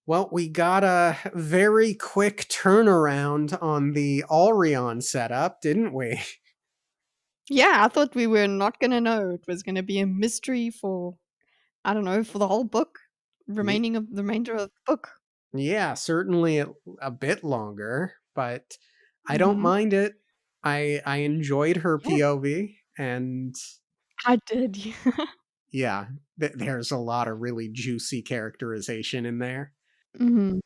Well, we got a very quick turnaround on the Alrion setup, didn't we? Yeah, I thought we were not gonna know. It was gonna be a mystery for, I don't know, for the whole book, Ye- remaining of the remainder of the book. Yeah, certainly a bit longer, but I don't Mhm. mind it. I enjoyed her Yeah, POV, and I did. Yeah. yeah, there's a lot of really juicy characterization in there. Mhm.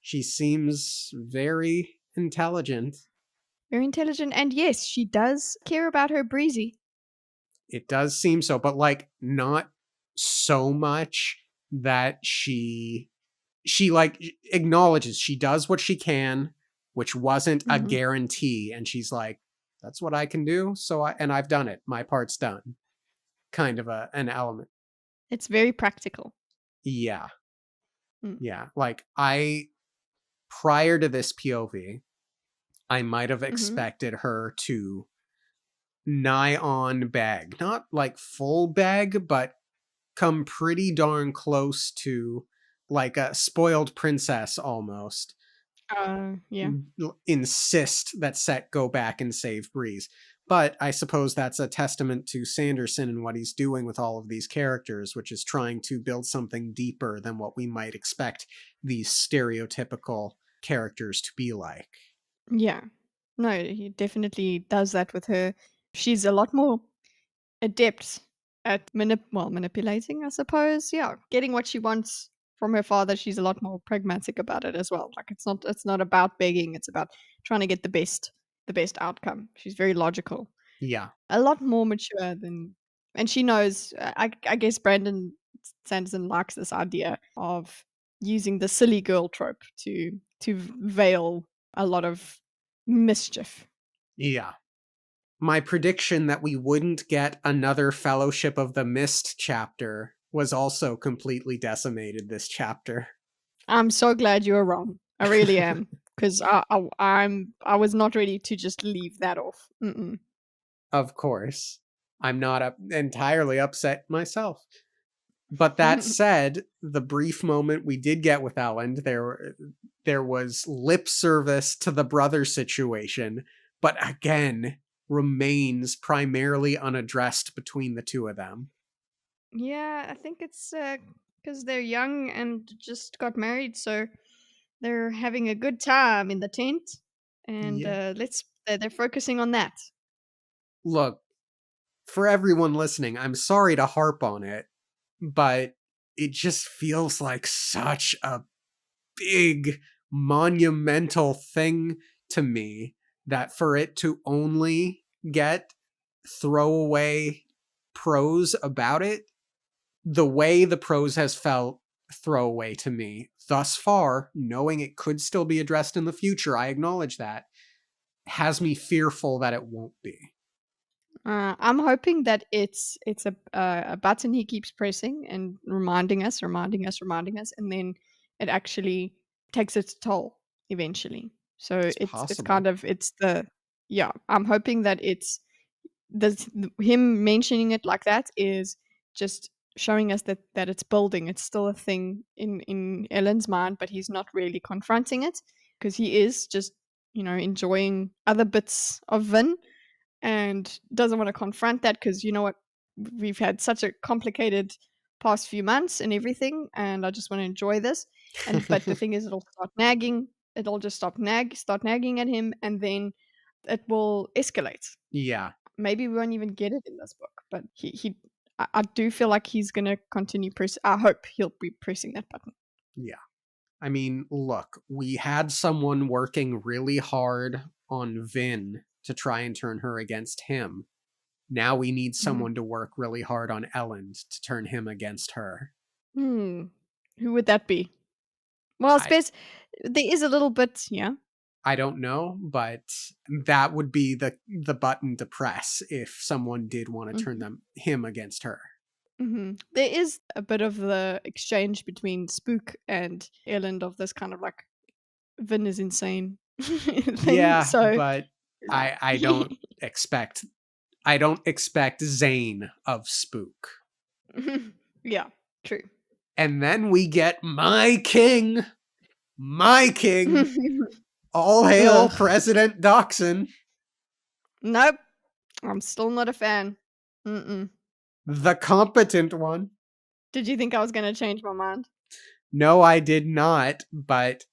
She seems very intelligent. Very intelligent, and yes, she does care about her Breezy. It does seem so, but like not so much that she like acknowledges she does what she can, which wasn't a Mhm. guarantee, and she's like, that's what I can do, so I've done it, my part's done, kind of an element. It's very practical. Yeah, Mm. yeah, like I prior to this POV, I might have Mhm. expected her to nigh on beg, not like full beg, but come pretty darn close to like a spoiled princess almost. Yeah. Insist that Set go back and save Breeze. But I suppose that's a testament to Sanderson and what he's doing with all of these characters, which is trying to build something deeper than what we might expect these stereotypical characters to be like. Yeah. No, he definitely does that with her. She's a lot more adept at manipulating, I suppose. Yeah, getting what she wants from her father. She's a lot more pragmatic about it as well. Like it's not about begging, it's about trying to get the best outcome. She's very logical. Yeah. A lot more mature than, and she knows, I guess Brandon Sanderson likes this idea of using the silly girl trope to veil a lot of mischief. Yeah. My prediction that we wouldn't get another Fellowship of the Mist chapter was also completely decimated this chapter. I'm so glad you're wrong. I really am, 'cause I was not ready to just leave that off. Mm-mm. Of course. I'm not entirely upset myself. But that said, the brief moment we did get with Elend, there was lip service to the brother situation, but again remains primarily unaddressed between the two of them. Yeah, I think it's, 'cause they're young and just got married, so they're having a good time in the tent, and, Yeah. they're focusing on that. Look, for everyone listening, I'm sorry to harp on it, but it just feels like such a big monumental thing to me that for it to only get throwaway prose about it, the way the prose has felt throwaway to me thus far, knowing it could still be addressed in the future, I acknowledge that, has me fearful that it won't be. I'm hoping that it's a button he keeps pressing and reminding us, and then it actually takes its toll eventually. So It's it's kind possible. of it's the yeah. I'm hoping that it's this him mentioning it like that is just showing us that it's building. It's still a thing in Ellen's mind, but he's not really confronting it because he is just enjoying other bits of Vin and doesn't want to confront that because you know what, we've had such a complicated past few months and everything, and I just want to enjoy this. And but the thing is, it'll start nagging. It'll just start nagging at him, and then it will escalate. Yeah, Maybe we won't even get it in this book, but I do feel like he's gonna continue press. I hope he'll be pressing that button. yeah. I mean, look, we had someone working really hard on Vin to try and turn her against him. Now we need Mhm. someone to work really hard on Elend to turn him against her. Hmm. Who would that be? Well, I I suppose there is a little bit, yeah. I don't know, but that would be the button to press if someone did want to turn Mhm. him against her. There is a bit of the exchange between Spook and Erland of this kind of like Vin is insane thing. Yeah, So but like I don't expect Zane of Spook. yeah, true. And then we get my king. My king! All hail Ugh. President Doxson, Nope. I'm still not a fan. Mm-mm. the competent one. Did you think I was gonna change my mind? No, I did not, but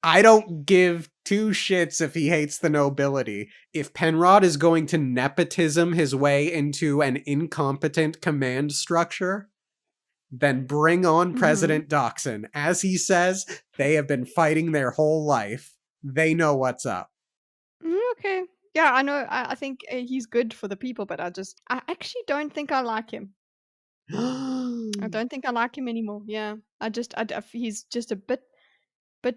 I don't give two shits if he hates the nobility. If Penrod is going to nepotism his way into an incompetent command structure, then bring on Mhm. President Doxson. As he says, they have been fighting their whole life. They know what's up. Okay. Yeah, I know. I think he's good for the people, but I actually don't think I like him. I don't think I like him anymore. Yeah, he's just a bit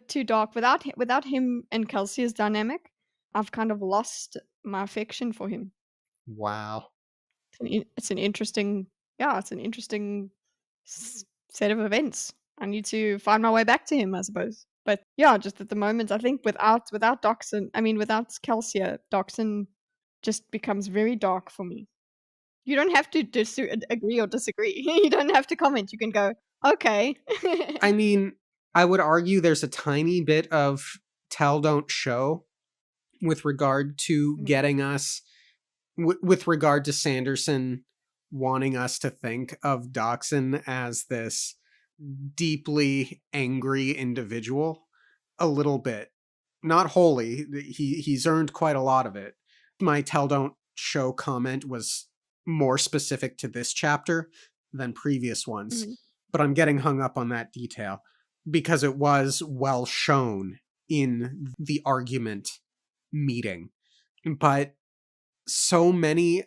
too dark. Without him and Kelsey's dynamic, I've kind of lost my affection for him. Wow. It's an interesting, yeah, it's an interesting set of events. I need to find my way back to him, I suppose. But yeah, just at the moment, I think without Doxson, I mean without Kelsia, Doxson just becomes very dark for me. You don't have to agree or disagree. You don't have to comment. You can go, okay. I mean, I would argue there's a tiny bit of tell don't show with regard to Mhm, getting us with regard to Sanderson wanting us to think of Doxson as this deeply angry individual a little bit. Not wholly. He's earned quite a lot of it. My tell don't show comment was more specific to this chapter than previous ones, mhm, but I'm getting hung up on that detail because it was well shown in the argument meeting. But so many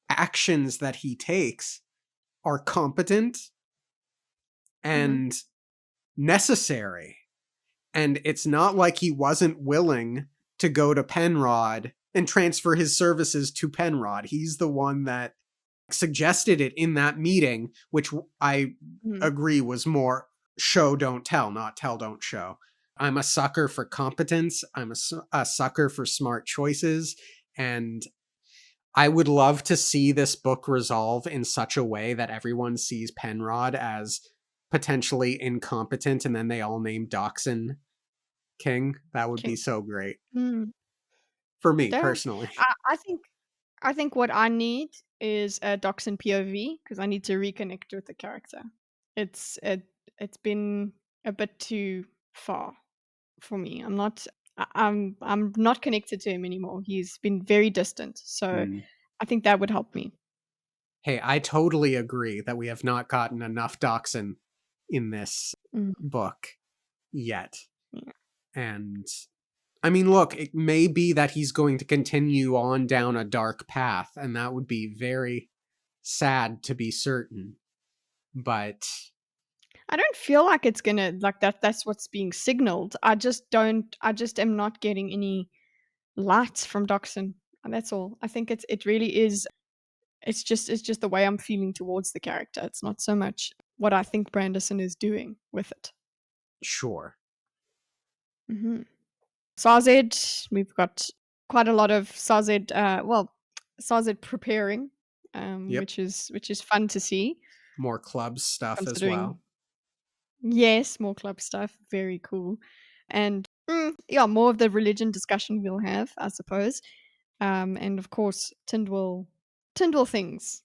actions that he takes are competent mhm, and necessary. And it's not like he wasn't willing to go to Penrod and transfer his services to Penrod. He's the one that suggested it in that meeting, which I mhm. agree was more show, don't tell, not tell, don't show. I'm a sucker for competence. I'm a sucker for smart choices. And I would love to see this book resolve in such a way that everyone sees Penrod as potentially incompetent and then they all name Doxson king. That would be Okay. so great. Mm. For me, There, personally. I think what I need is a Dachshund POV because I need to reconnect with the character. It's it it's been a bit too far for me. I'm not connected to him anymore. He's been very distant. So Hmm. I think that would help me. Hey, I totally agree that we have not gotten enough Doxson in this Mm, book yet. yeah. And I mean, look, it may be that he's going to continue on down a dark path, and that would be very sad to be certain. But I don't feel like it's gonna like that's what's being signaled. I just am not getting any light from Dachshund. And that's all. I think it really is. It's just the way I'm feeling towards the character. It's not so much what I think Branderson is doing with it. sure. Mhm. Sazed, we've got quite a lot of Sazed, Sazed preparing, Yep. which is fun to see, More club stuff as considering well. yes, more club stuff, very cool, and yeah, more of the religion discussion we'll have, I suppose, and of course Tyndall things.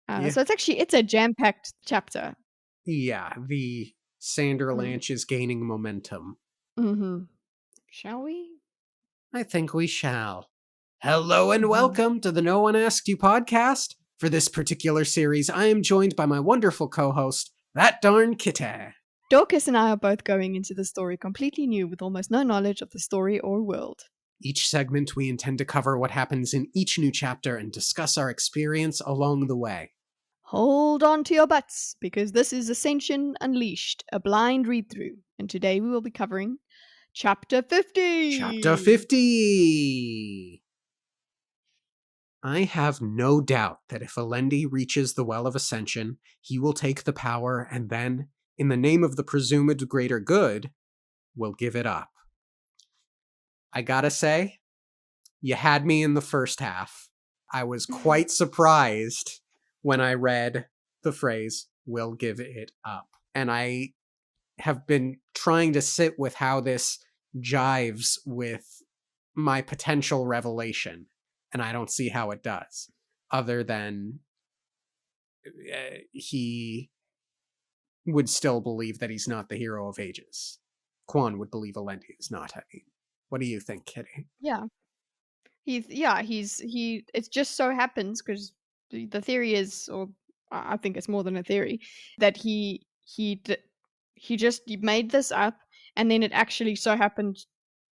Yeah. So it's a jam packed chapter. Yeah, the Mm. Sanderlanche is gaining momentum. Hmm. Shall we? I think we shall. Hello and Hmm. welcome to the No One Asked You podcast. For this particular series, I am joined by my wonderful co host, that darn Kitty. Dorkus and I are both going into the story completely new with almost no knowledge of the story or world. Each segment, we intend to cover what happens in each new chapter and discuss our experience along the way. Hold on to your butts, because this is Ascension Unleashed, a blind read through, and today we will be covering Chapter Chapter 50! 50! I have no doubt that if Alendi reaches the Well of Ascension, he will take the power and then, in the name of the presumed greater good, will give it up. I gotta say, you had me in the first half. I was quite surprised when I read the phrase, will give it up. And I have been trying to sit with how this jives with my potential revelation, and I don't see how it does, other than he would still believe that he's not the hero of ages. Quan would believe Alendi is not. I mean, what do you think, Kitty? Yeah. He it just so happens because the theory is, or I think it's more than a theory, that he just he made this up, and then it actually so happened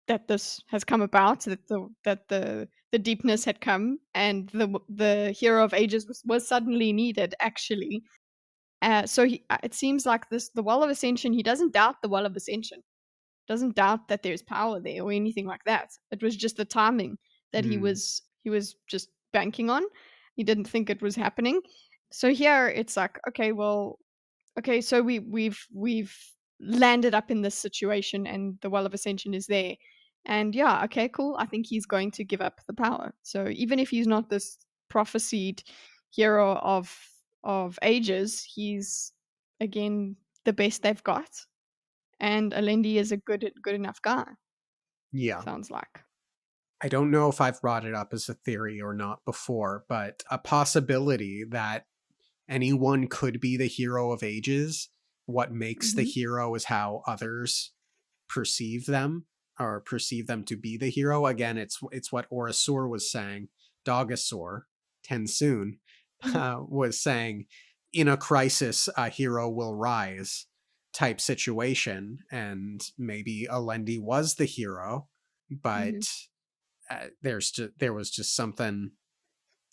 that this has come about, that the deepness had come, and the hero of ages was suddenly needed actually. So it seems like this the Well of Ascension. He doesn't doubt the Well of Ascension, doesn't doubt that there's power there or anything like that. It was just the timing that Hmm. he was just banking on. He didn't think it was happening. So here it's like, okay, well, okay, so we've landed up in this situation, and the Well of Ascension is there. And yeah, okay, cool. I think he's going to give up the power. So even if he's not this prophesied hero of ages, he's again the best they've got. And Alendi is a good enough guy, Yeah. sounds like. I don't know if I've brought it up as a theory or not before, but a possibility that anyone could be the hero of ages. What makes the Mhm. hero is how others perceive them, or perceive them to be the hero. Again, it's what Orasur was saying. Dogasur, Tensoon, Mhm. was saying, in a crisis, a hero will rise type situation. And maybe Alendi was the hero, Mhm. but there was just something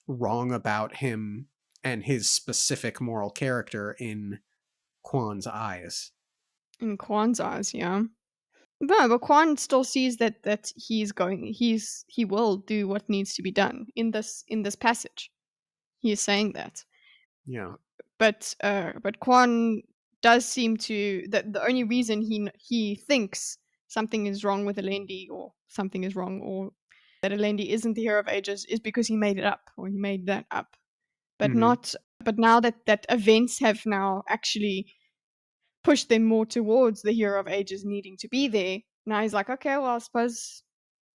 wrong about him and his specific moral character in Quan's eyes. In Kwan's eyes, yeah. No, but Kwan still sees that he will do what needs to be done in this passage. He is saying that. Yeah. But Kwan does seem to that the only reason he thinks something is wrong with Alendi, or something is wrong, or that Alendi isn't the hero of ages, is because he made it up, or he made that up. But Hmm. not but now that events have now actually pushed them more towards the hero of ages needing to be there, now he's like, okay, well, I suppose,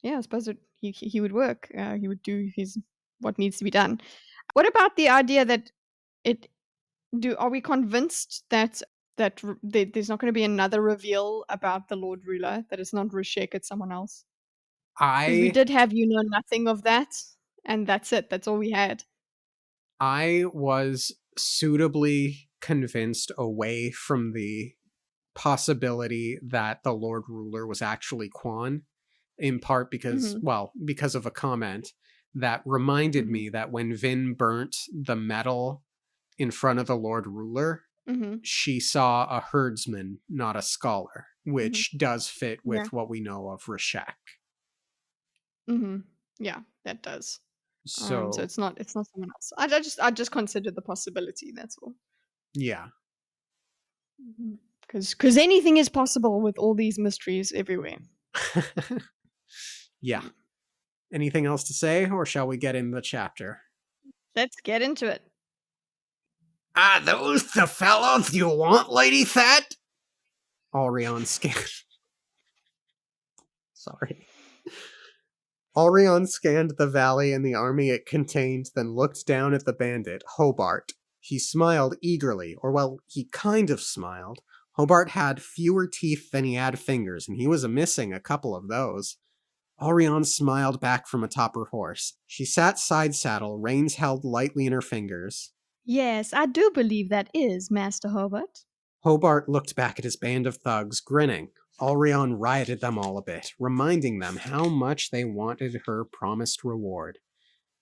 yeah, I suppose he would work. He would do his what needs to be done. What about the idea that it do are we convinced that there's not going to be another reveal about the Lord Ruler, that it's not Rashek, it's someone else? Because we I did have nothing of that, and that's it. That's all we had. I was suitably convinced away from the possibility that the Lord Ruler was actually Quan, in part because, Mhm. well, because of a comment that reminded Mhm. me that when Vin burnt the metal in front of the Lord Ruler, Mhm. she saw a herdsman, not a scholar, Mhm. which does fit Yeah. with what we know of Rashek. Mhm. Yeah, that does. So So, it's not someone else. I just considered the possibility. That's all. yeah. Because anything is possible with all these mysteries everywhere. Yeah. Mm. Anything else to say, or shall we get in the chapter? Let's get into it. Are those the fellows you want, Lady That? Alrion scanned. Sorry. Alrion scanned the valley and the army it contained, then looked down at the bandit, Hobart. He smiled eagerly, or well, he kind of smiled. Hobart had fewer teeth than he had fingers, and he was missing a couple of those. Orion smiled back from atop her horse. She sat side saddle, reins held lightly in her fingers. Yes, I do believe that is Master Hobart. Hobart looked back at his band of thugs, grinning. Alrion rioted them all a bit, reminding them how much they wanted her promised reward.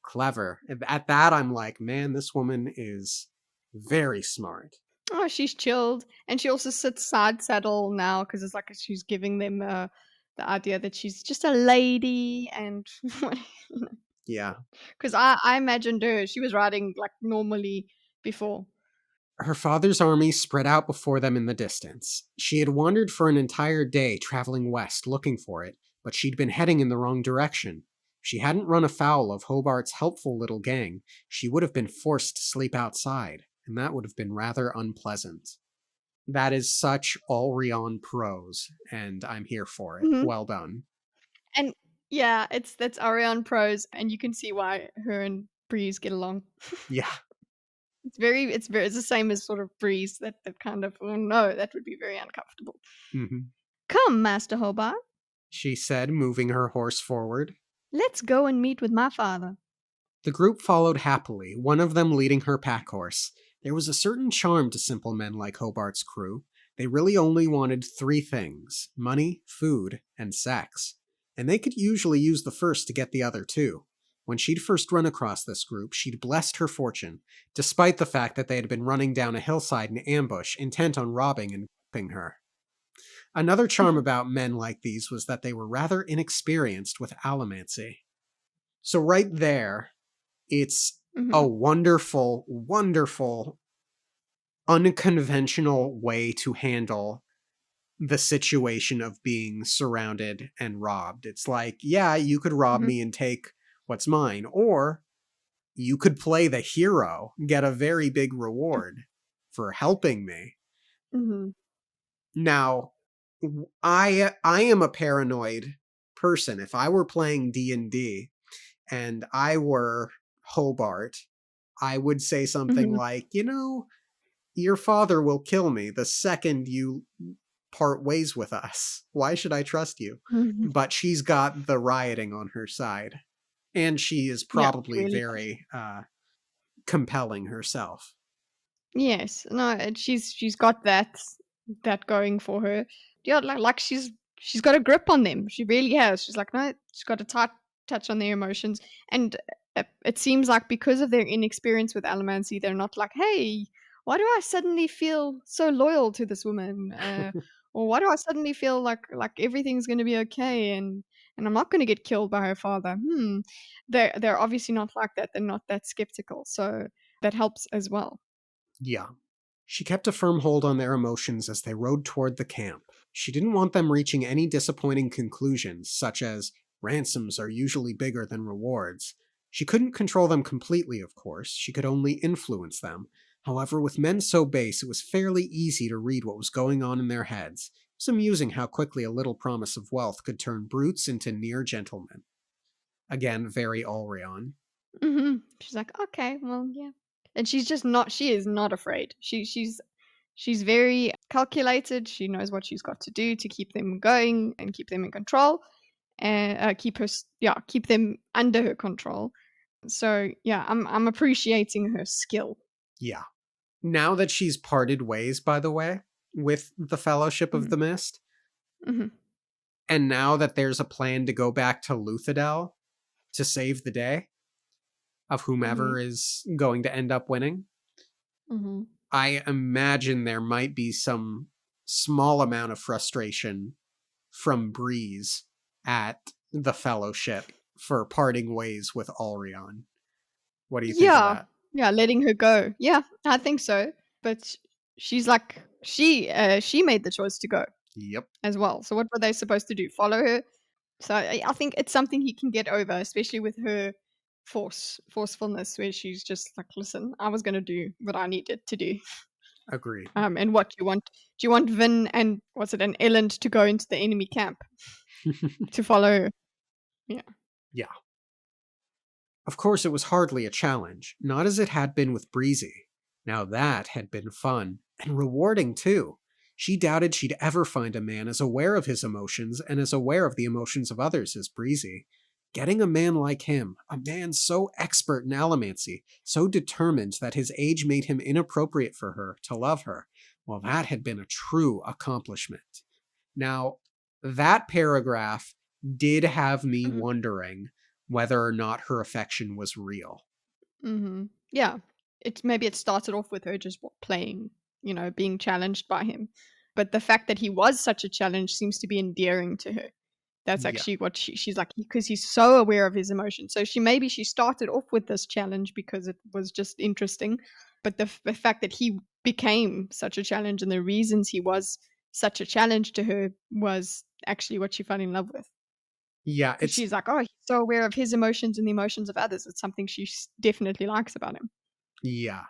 Clever. At that, I'm like, man, this woman is very smart. Oh, she's chilled, and she also sits side saddle now because it's like she's giving them the idea that she's just a lady, and Yeah. because I imagined her, she was riding like normally before. Her father's army spread out before them in the distance. She had wandered for an entire day traveling west looking for it, but she'd been heading in the wrong direction. If she hadn't run afoul of Hobart's helpful little gang, she would have been forced to sleep outside, and that would have been rather unpleasant. That is such Alrion prose, and I'm here for it. Mhm. Well done. And yeah, that's Ariane prose, and you can see why her and Breeze get along. Yeah. It's the same as sort of Breeze, that kind of, "Oh, no, that would be very uncomfortable." Hmm. "Come, Master Hobart, She said, moving her horse forward. let's go and meet with my father." The group followed happily, one of them leading her pack horse. There was a certain charm to simple men like Hobart's crew. They really only wanted three things: money, food, and sex. And they could usually use the first to get the other two. When she'd first run across this group, she'd blessed her fortune, despite the fact that they had been running down a hillside in ambush, intent on robbing and raping her. Another charm about men like these was that they were rather inexperienced with allomancy. So, right there, it's a Mhm, wonderful, wonderful, unconventional way to handle the situation of being surrounded and robbed. It's like, yeah, you could rob mhm, me and take what's mine, or you could play the hero, get a very big reward for helping me. mhm, Now, I am a paranoid person. If I were playing D&D and I were Hobart, I would say something mhm, like, your father will kill me the second you part ways with us. Why should I trust you? mhm. But she's got the rioting on her side. And she is Yeah, she probably really does. very compelling herself. Yes, no, and she's got that going for her. Yeah, like she's got a grip on them. She really has. She's like, no, she's got a tight touch on their emotions, and it seems like because of their inexperience with allomancy, they're not like, hey, why do I suddenly feel so loyal to this woman? Or why do I suddenly feel like everything's going to be okay and I'm not going to get killed by her father? They're obviously not like that. They're not that skeptical. So that helps as well. Yeah. She kept a firm hold on their emotions as they rode toward the camp. She didn't want them reaching any disappointing conclusions, such as ransoms are usually bigger than rewards. She couldn't control them completely, of course, she could only influence them. However, with men so base, it was fairly easy to read what was going on in their heads. It was amusing how quickly a little promise of wealth could turn brutes into near gentlemen. Again, very Alrion. Mhm. She's like, "Okay, well, yeah." And she is not afraid. She's very calculated. She knows what she's got to do to keep them going and keep them in control and keep them under her control. So, yeah, I'm appreciating her skill. Yeah. Now that she's parted ways, by the way, with the Fellowship of Mhm. the Mist, Mhm. and now that there's a plan to go back to Luthadel to save the day of whomever Mhm. is going to end up winning, Mhm. I imagine there might be some small amount of frustration from Breeze at the Fellowship for parting ways with Alrion. What do you think of Yeah. that? Yeah, letting her go. Yeah, I think so. But she's like she made the choice to go Yep, as well. So what were they supposed to do? Follow her? So I think it's something he can get over, especially with her forcefulness, where she's just like, "Listen, I was gonna do what I needed to do." agreed. And what do you want? Do you want Vin and what's it, an Elend to go into the enemy camp to follow her? Yeah. Yeah. Of course, it was hardly a challenge, not as it had been with Breezy. Now that had been fun, and rewarding too. She doubted she'd ever find a man as aware of his emotions and as aware of the emotions of others as Breezy. Getting a man like him, a man so expert in allomancy, so determined that his age made him inappropriate for her to love her, well, that had been a true accomplishment. Now, that paragraph did have me Mhm. wondering whether or not her affection was real. Mhm. Yeah. Maybe it started off with her just playing, being challenged by him. But the fact that he was such a challenge seems to be endearing to her. That's Yeah. actually what she's like, because he's so aware of his emotions. So she started off with this challenge because it was just interesting, but the fact that he became such a challenge and the reasons he was such a challenge to her was actually what she fell in love with. Yeah, Because it's she's like, oh, he's so aware of his emotions and the emotions of others. It's something she definitely likes about him. yeah.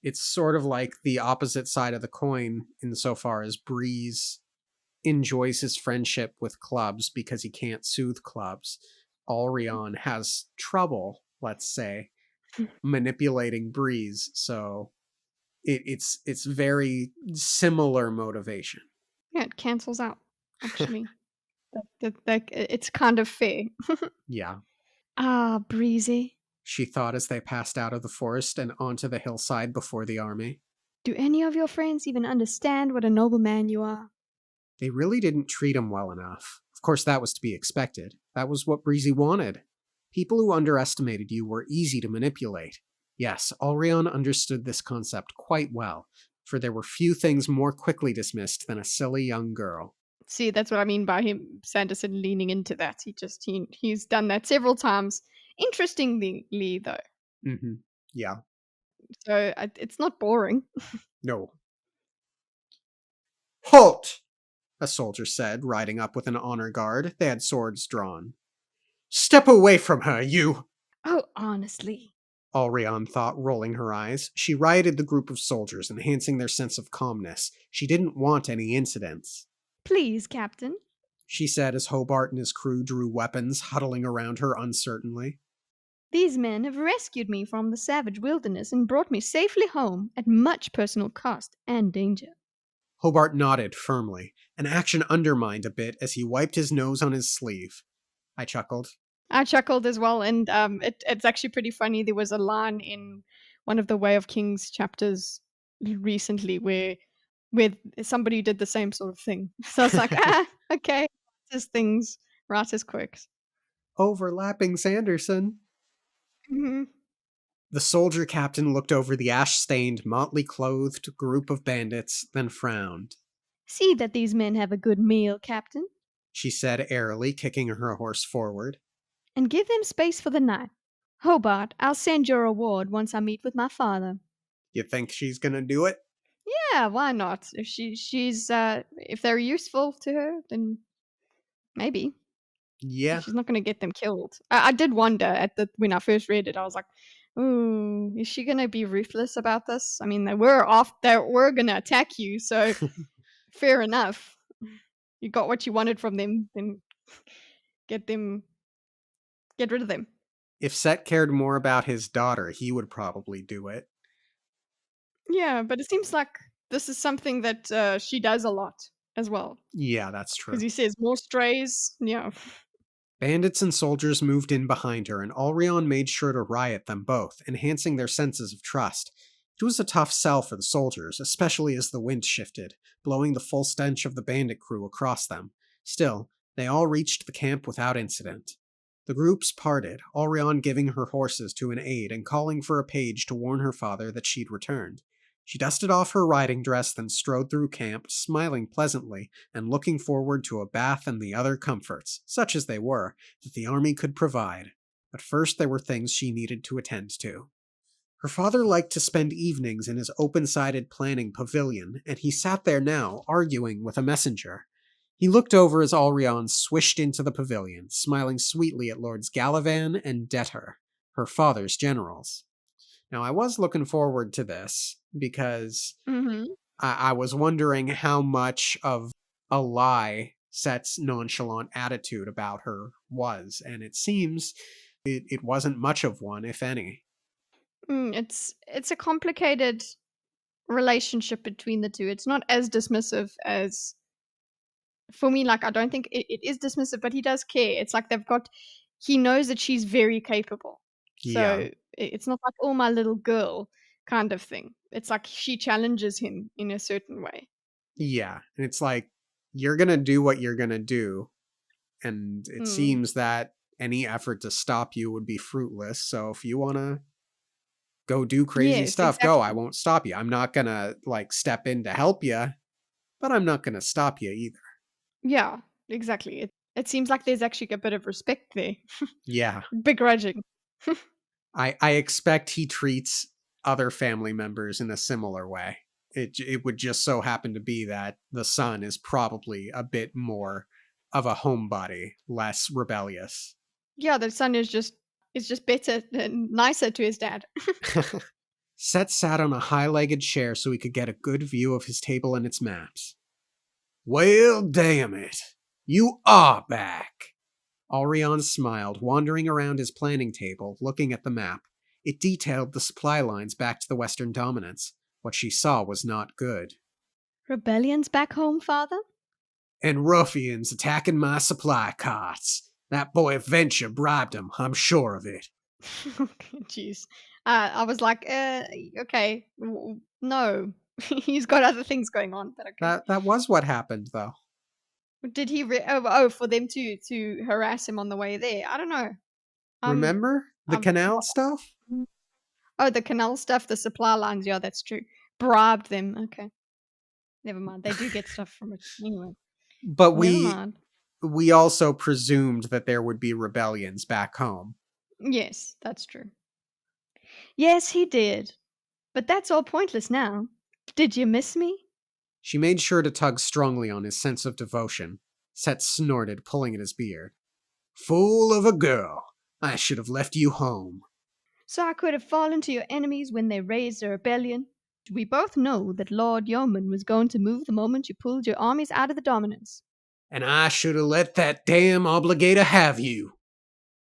It's sort of like the opposite side of the coin insofar as Breeze enjoys his friendship with clubs because he can't soothe clubs. Alrion has trouble, let's say, manipulating Breeze, so it's very similar motivation. Yeah, it cancels out, actually. It's kind of fair. Yeah. Ah, Breezy. She thought as they passed out of the forest and onto the hillside before the army. Do any of your friends even understand what a noble man you are? They really didn't treat him well enough. Of course, that was to be expected. That was what Breezy wanted. People who underestimated you were easy to manipulate. Yes, Alrion understood this concept quite well, for there were few things more quickly dismissed than a silly young girl. See, that's what I mean by him, Sanderson, leaning into that. He's done that several times. Interestingly, though, Mm-hmm. Yeah. so it's not boring. No. Halt! A soldier said, riding up with an honor guard. They had swords drawn. Step away from her, you! Oh, honestly. Alrion thought, rolling her eyes. She rioted the group of soldiers, enhancing their sense of calmness. She didn't want any incidents. Please, Captain. She said as Hobart and his crew drew weapons, huddling around her uncertainly. These men have rescued me from the savage wilderness and brought me safely home at much personal cost and danger. Hobart nodded firmly, an action undermined a bit as he wiped his nose on his sleeve. I chuckled. I chuckled as well, and it's actually pretty funny. There was a line in one of the Way of Kings chapters recently where somebody did the same sort of thing. So I was like, okay, just things, writer's quirks. Overlapping Sanderson. Hmm. The soldier captain looked over the ash-stained, motley clothed group of bandits, then frowned. See that these men have a good meal, Captain, She said airily, kicking her horse forward. and give them space for the night. Hobart, I'll send your reward once I meet with my father. You think she's gonna do it? Yeah, why not? If she's if they're useful to her, then maybe. Yeah. She's not gonna get them killed. I did wonder at the when I first read it, I was like, "Ooh, is she gonna be ruthless about this?" I mean, they were gonna attack you, so fair enough. You got what you wanted from them, then get them get rid of them. If Set cared more about his daughter, he would probably do it. Yeah, but it seems like this is something that she does a lot as well. Yeah, that's Because true. he says more strays. Yeah. Bandits and soldiers moved in behind her, and Alrion made sure to riot them both, enhancing their senses of trust. It was a tough sell for the soldiers, especially as the wind shifted, blowing the full stench of the bandit crew across them. Still, they all reached the camp without incident. The groups parted, Alrion giving her horses to an aide and calling for a page to warn her father that she'd returned. She dusted off her riding dress, then strode through camp, smiling pleasantly and looking forward to a bath and the other comforts, such as they were, that the army could provide. But first there were things she needed to attend to. Her father liked to spend evenings in his open-sided planning pavilion, and he sat there now, arguing with a messenger. He looked over as Alrion swished into the pavilion, smiling sweetly at Lords Galavan and Detter, her father's generals. Now, I was looking forward to this, because Mm-hmm. I was wondering how much of a lie Set's nonchalant attitude about her was, and it seems it wasn't much of one, if any. It's a complicated relationship between the two. It's not as dismissive as for me. Like I don't think it is dismissive, but he does care. It's like he knows that she's very capable. So Yeah. it's not like oh my little girl kind of thing. It's like she challenges him in a certain way. Yeah. And it's like, you're gonna do what you're gonna do, and it Mm. seems that any effort to stop you would be fruitless, so if you wanna go do crazy Yes, stuff, go. I exactly. won't stop you. I'm not gonna, like, step in to help you, but I'm not gonna stop you either. Yeah, exactly. It seems like there's actually a bit of respect there, Yeah. begrudging. I expect he treats other family members in a similar way. It would just so happen to be that the son is probably a bit more of a homebody, less rebellious. Yeah, the son is just better and nicer to his dad. Set sat on a high-legged chair so he could get a good view of his table and its maps. Well, damn it. You are back. Alrion smiled, wandering around his planning table, looking at the map. It detailed the supply lines back to the Western Dominance. What she saw was not good. Rebellions back home, father? And ruffians attacking my supply carts. That boy Venture bribed him, I'm sure of it. Okay, jeez. I was like, okay, no. He's got other things going on, but okay. That was what happened, though. Did he? Oh, for them to harass him on the way there. I don't know. Remember the Um. canal stuff? Oh, the canal stuff, the supply lines. Yeah, that's true. Bribed them. Okay, never mind. They do get stuff from it anyway. But Never mind. we also presumed that there would be rebellions back home. Yes, that's true. Yes, he did. But that's all pointless now. Did you miss me? She made sure to tug strongly on his sense of devotion. Set snorted, pulling at his beard. Fool of a girl. I should have left you home. So I could have fallen to your enemies when they raised a rebellion. We both know that Lord Yeoman was going to move the moment you pulled your armies out of the Dominance. And I should have let that damn obligator have you.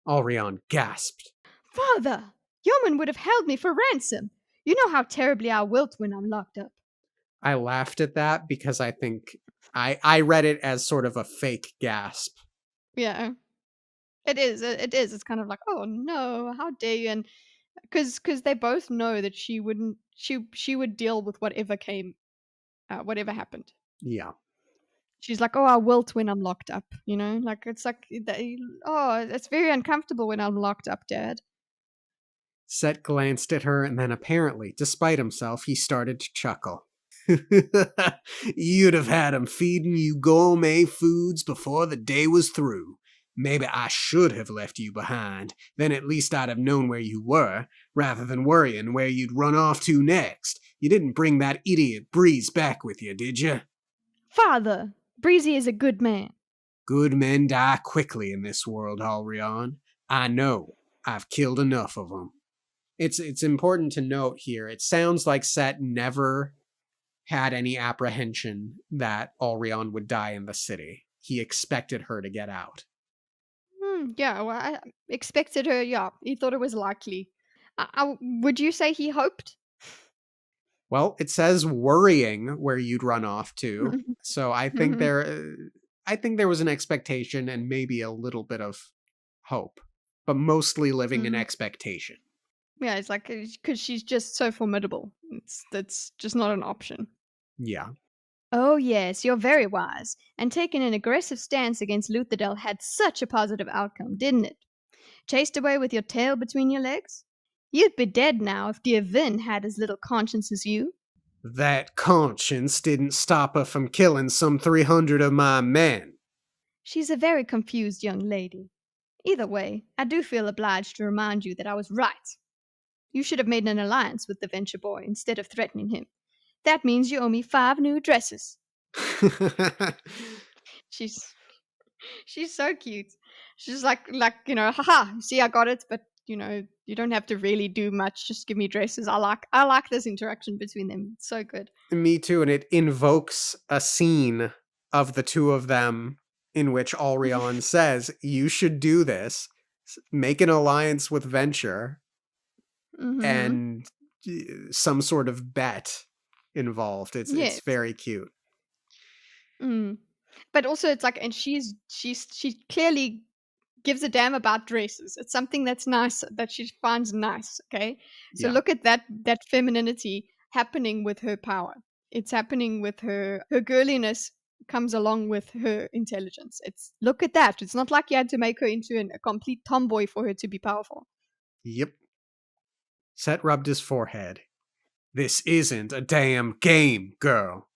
Alrion gasped. Father! Yeoman would have held me for ransom. You know how terribly I wilt when I'm locked up. I laughed at that because I think I read it as sort of a fake gasp. Yeah. It is. It is. It's kind of like, oh no, how dare you? And because they both know that she wouldn't. She would deal with whatever came, whatever happened. Yeah. She's like, oh, I wilt when I'm locked up. You know, like it's like, oh, it's very uncomfortable when I'm locked up, Dad. Set glanced at her, and then apparently, despite himself, he started to chuckle. You'd have had him feeding you gourmet foods before the day was through. Maybe I should have left you behind. Then at least I'd have known where you were, rather than worrying where you'd run off to next. You didn't bring that idiot Breeze back with you, did you? Father, Breezy is a good man. Good men die quickly in this world, Alrion. I know. I've killed enough of them. It's important to note here, it sounds like Set never had any apprehension that Alrion would die in the city. He expected her to get out. Yeah, well, I expected her. Yeah, he thought it was likely. Would you say he hoped? Well, it says worrying where you'd run off to, so I think there was an expectation and maybe a little bit of hope, but mostly living in expectation. Yeah, it's like because she's just so formidable. That's just not an option. Yeah. Oh yes, you're very wise. And taking an aggressive stance against Luthadel had such a positive outcome, didn't it? Chased away with your tail between your legs? You'd be dead now if dear Vin had as little conscience as you. That conscience didn't stop her from killing some 300 of my men. She's a very confused young lady. Either way, I do feel obliged to remind you that I was right. You should have made an alliance with the Venture Boy instead of threatening him. That means you owe me 5 new dresses. She's so cute. She's like haha, see I got it, but you don't have to really do much, just give me dresses. I like this interaction between them. It's so good. Me too, and it invokes a scene of the two of them in which Alrion says, you should do this, make an alliance with Venture, and some sort of bet involved. It's very cute. But also it's like, and she clearly gives a damn about dresses. It's something that's nice, that she finds nice. Okay, so look at that femininity happening with her power. It's happening with her girliness comes along with her intelligence. Look at that. It's not like you had to make her into a complete tomboy for her to be powerful. Yep. Set rubbed his forehead. This isn't a damn game, girl.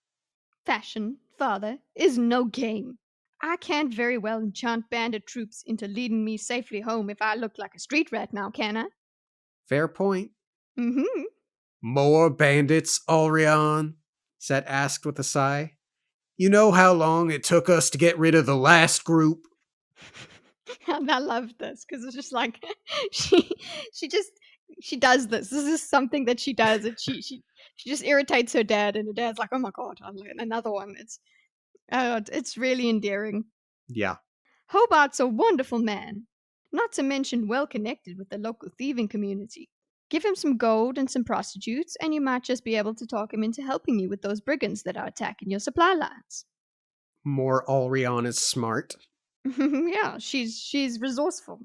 Fashion, father, is no game. I can't very well enchant bandit troops into leading me safely home if I look like a street rat now, can I? Fair point. Mm-hmm. More bandits, Alrion? Set asked with a sigh. You know how long it took us to get rid of the last group? And I love this because it's just like she just She does this. This is something that she does, and she just irritates her dad, and her dad's like, "Oh my god, another one." It's really endearing. Yeah. Hobart's a wonderful man, not to mention well connected with the local thieving community. Give him some gold and some prostitutes, and you might just be able to talk him into helping you with those brigands that are attacking your supply lines. More Alrion is smart. Yeah, she's resourceful.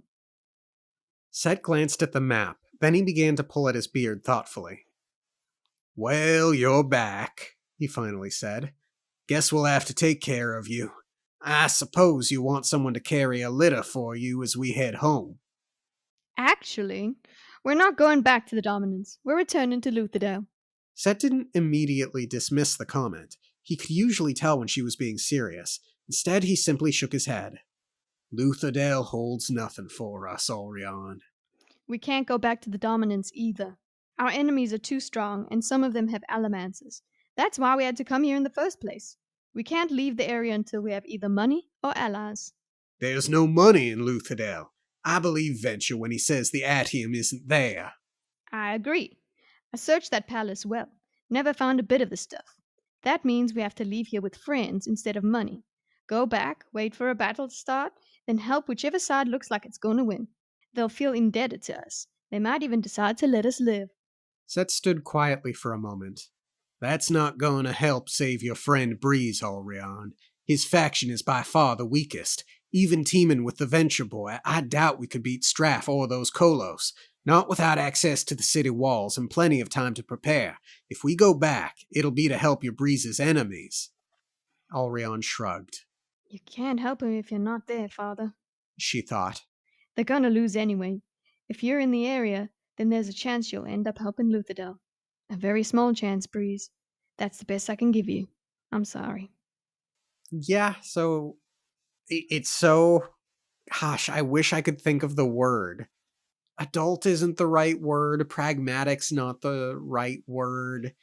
Set glanced at the map, then he began to pull at his beard thoughtfully. Well, you're back, he finally said. Guess we'll have to take care of you. I suppose you want someone to carry a litter for you as we head home. Actually, we're not going back to the Dominants. We're returning to Lutherdale. Set didn't immediately dismiss the comment. He could usually tell when she was being serious. Instead, he simply shook his head. Lutherdale holds nothing for us, Orion. We can't go back to the Dominants either. Our enemies are too strong, and some of them have allomances. That's why we had to come here in the first place. We can't leave the area until we have either money or allies. There's no money in Lutherdale. I believe Venture when he says the Atium isn't there. I agree. I searched that palace well. Never found a bit of the stuff. That means we have to leave here with friends instead of money. Go back, wait for a battle to start, then help whichever side looks like it's going to win. They'll feel indebted to us. They might even decide to let us live. Set stood quietly for a moment. That's not going to help save your friend Breeze, Orion. His faction is by far the weakest. Even teaming with the Venture Boy, I doubt we could beat Straff or those Kolos. Not without access to the city walls and plenty of time to prepare. If we go back, it'll be to help your Breeze's enemies. Alrion shrugged. You can't help him if you're not there, Father. She thought. They're gonna lose anyway. If you're in the area, then there's a chance you'll end up helping Lutherdale. A very small chance, Breeze. That's the best I can give you. I'm sorry. Yeah, so it's so... Gosh, I wish I could think of the word. Adult isn't the right word. Pragmatic's not the right word.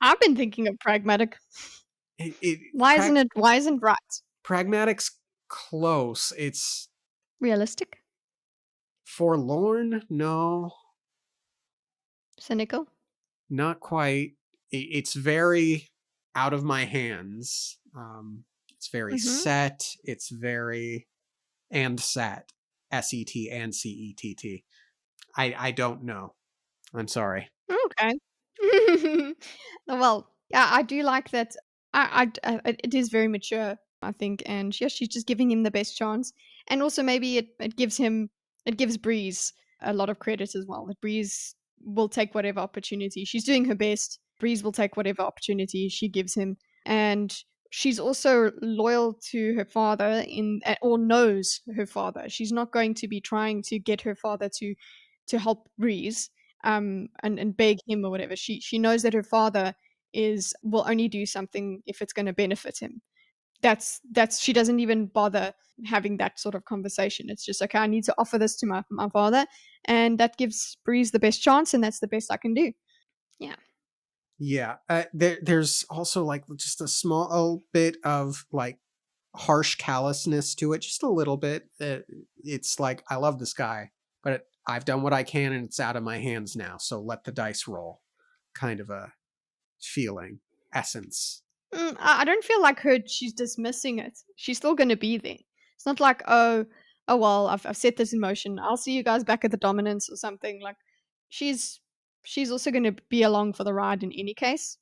I've been thinking of pragmatic. Why isn't right? Pragmatic's close. It's Realistic? forlorn? No, Cynical? not quite. It's very out of my hands. It's very set. It's very and set. S-E-T and C-E-T-T. I don't know. I'm sorry. Okay. Well, yeah, I do like that. It is very mature, I think, and yeah, she's just giving him the best chance, and also maybe it gives Breeze a lot of credit as well. That Breeze will take whatever opportunity she's doing her best. Breeze will take whatever opportunity she gives him, and she's also loyal to her father or knows her father. She's not going to be trying to get her father to help Breeze and beg him or whatever. She knows that her father will only do something if it's going to benefit him. That's she doesn't even bother having that sort of conversation. It's just, okay, I need to offer this to my father, and that gives Breeze the best chance, and that's the best I can do. Yeah. Yeah. There's also like just a small bit of like harsh callousness to it, just a little bit. It's like, I love this guy, but I've done what I can and it's out of my hands now, so let the dice roll. Kind of a feeling, essence. I don't feel like she's dismissing it. She's still going to be there. It's not like, oh well, I've set this in motion. I'll see you guys back at the Dominance or something. Like, she's also going to be along for the ride in any case,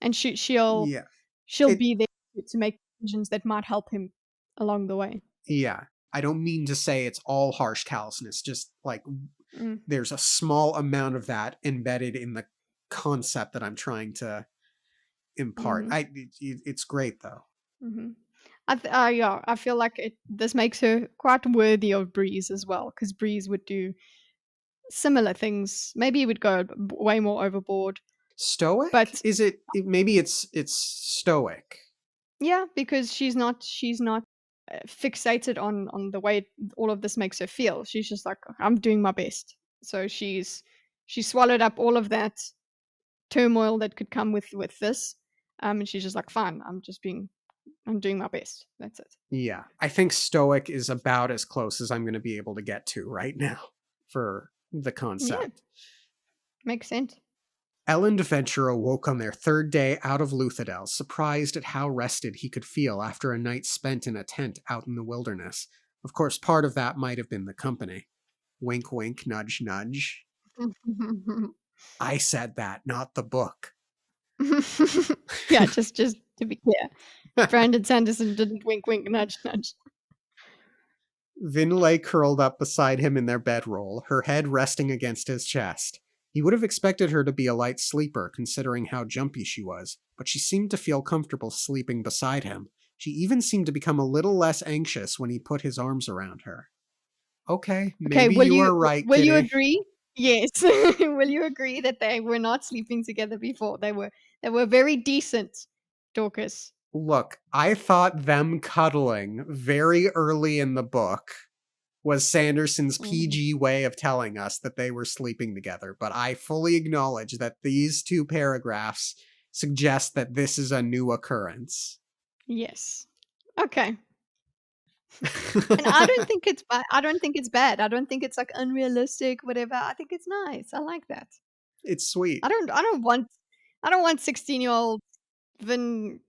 and she'll Yeah. be there to make decisions that might help him along the way. Yeah. I don't mean to say it's all harsh callousness, just like there's a small amount of that embedded in the concept that I'm trying to impart. It's great though. I feel like this makes her quite worthy of Breeze as well, because Breeze would do similar things. Maybe he would go way more overboard. Stoic? But is it maybe it's stoic. Yeah, because she's not fixated on the way all of this makes her feel. She's just like, I'm doing my best. So she swallowed up all of that turmoil that could come with this, and she's just like, fine, I'm doing my best. That's it. Yeah, I think stoic is about as close as I'm going to be able to get to right now for the Yeah, concept. makes sense. Ellen Venture awoke on their third day out of Luthadel, surprised at how rested he could feel after a night spent in a tent out in the wilderness. Of course, part of that might have been the company. Wink, wink, nudge, nudge. I said that, not the book. Yeah, just to be clear, Brandon Sanderson didn't wink, wink, nudge, nudge. Vin lay curled up beside him in their bedroll, her head resting against his chest. He would have expected her to be a light sleeper, considering how jumpy she was, but she seemed to feel comfortable sleeping beside him. She even seemed to become a little less anxious when he put his arms around her. Okay, Okay, maybe you are right, will you Kitty. agree? Yes. Will you agree that they were not sleeping together before? They were very decent, Dorcas. Look, I thought them cuddling very early in the book was Sanderson's Mhm. PG way of telling us that they were sleeping together, but I fully acknowledge that these two paragraphs suggest that this is a new occurrence. Yes. Okay. And I don't think it's bad. I don't think it's bad. I don't think it's like unrealistic, whatever. I think it's nice. I like that. It's sweet. I don't want 16-year-old Vin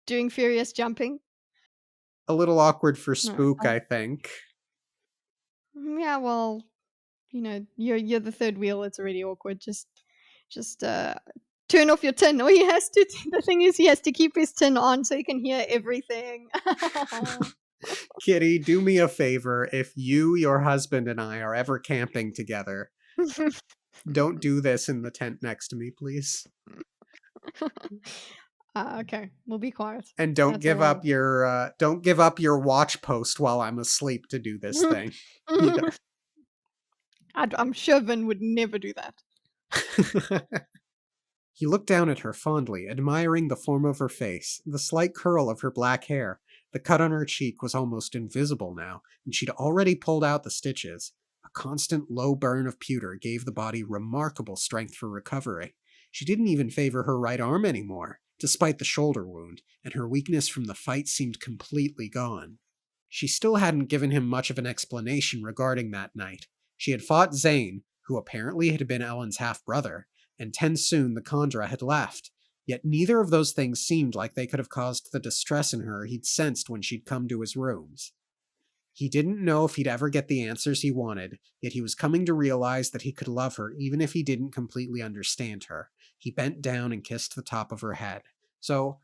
doing furious jumping. A little awkward for No. Spook, I think. Yeah, well, you're the third wheel. It's already awkward. Just turn off your tin. Or he has to. The thing is, he has to keep his tin on so he can hear everything. Kitty, do me a favor. If you, your husband, and I are ever camping together, don't do this in the tent next to me, please. Okay, we'll be quiet. And don't That's a give up rule. your watch post while I'm asleep to do this thing. Either. I'm sure Vin would never do that. He looked down at her fondly, admiring the form of her face, the slight curl of her black hair. The cut on her cheek was almost invisible now, and she'd already pulled out the stitches. A constant low burn of pewter gave the body remarkable strength for recovery. She didn't even favor her right arm anymore, despite the shoulder wound, and her weakness from the fight seemed completely gone. She still hadn't given him much of an explanation regarding that night. She had fought Zane, who apparently had been Ellen's half-brother, and Tensoon the Khandra had left, yet neither of those things seemed like they could have caused the distress in her he'd sensed when she'd come to his rooms. He didn't know if he'd ever get the answers he wanted, yet he was coming to realize that he could love her even if he didn't completely understand her. He bent down and kissed the top of her head. So,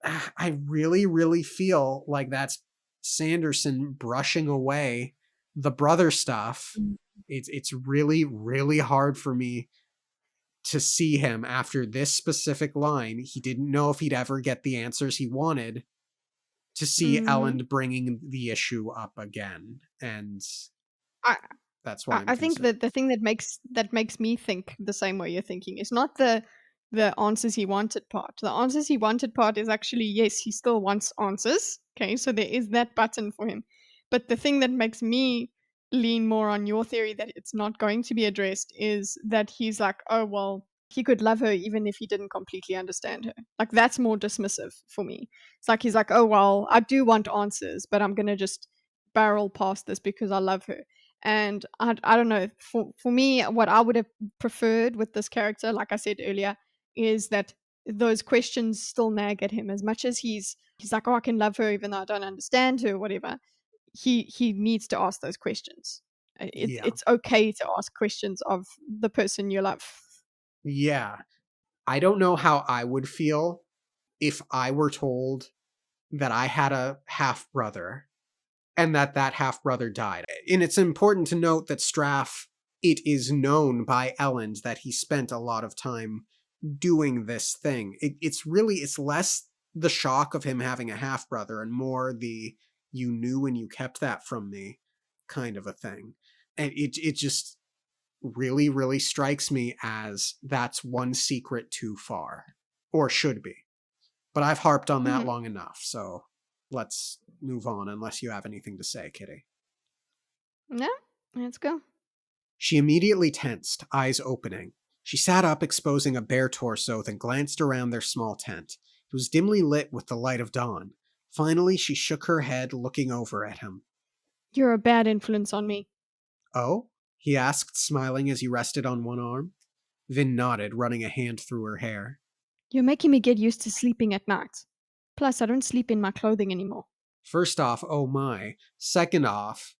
I really, really feel like that's Sanderson brushing away the brother stuff. It's really, really hard for me to see him after this specific line. He didn't know if he'd ever get the answers he wanted, to see Mhm. Ellen bringing the issue up again. And I that's why I I'm I think concerned. that the thing that makes me think the same way you're thinking is not the answers he wanted part. The answers he wanted part is actually yes, he still wants answers. Okay, so there is that button for him. But the thing that makes me lean more on your theory that it's not going to be addressed is that he's like, oh well, he could love her even if he didn't completely understand her. Like that's more dismissive for me. It's like he's like, oh well, I do want answers, but I'm gonna just barrel past this because I love her. And I don't know. For me, what I would have preferred with this character, like I said earlier, is that those questions still nag at him as much as he's like, oh, I can love her even though I don't understand her, whatever. He needs to ask those questions. Yeah. It's okay to ask questions of the person you love. Yeah. I don't know how I would feel if I were told that I had a half brother and that half brother died. And it's important to note that Straff, it is known by Ellen that he spent a lot of time doing this thing. It's less the shock of him having a half brother and more the you knew and you kept that from me kind of a thing. And it just really, really strikes me as that's one secret too far. Or should be. But I've harped on that Mhm. long enough, so let's move on unless you have anything to say, Kitty. Yeah, let's go. She immediately tensed, eyes opening. She sat up, exposing a bare torso, then glanced around their small tent. It was dimly lit with the light of dawn. Finally, she shook her head, looking over at him. You're a bad influence on me. Oh? he asked, smiling as he rested on one arm. Vin nodded, running a hand through her hair. You're making me get used to sleeping at night. Plus, I don't sleep in my clothing anymore. First off, oh my. Second off,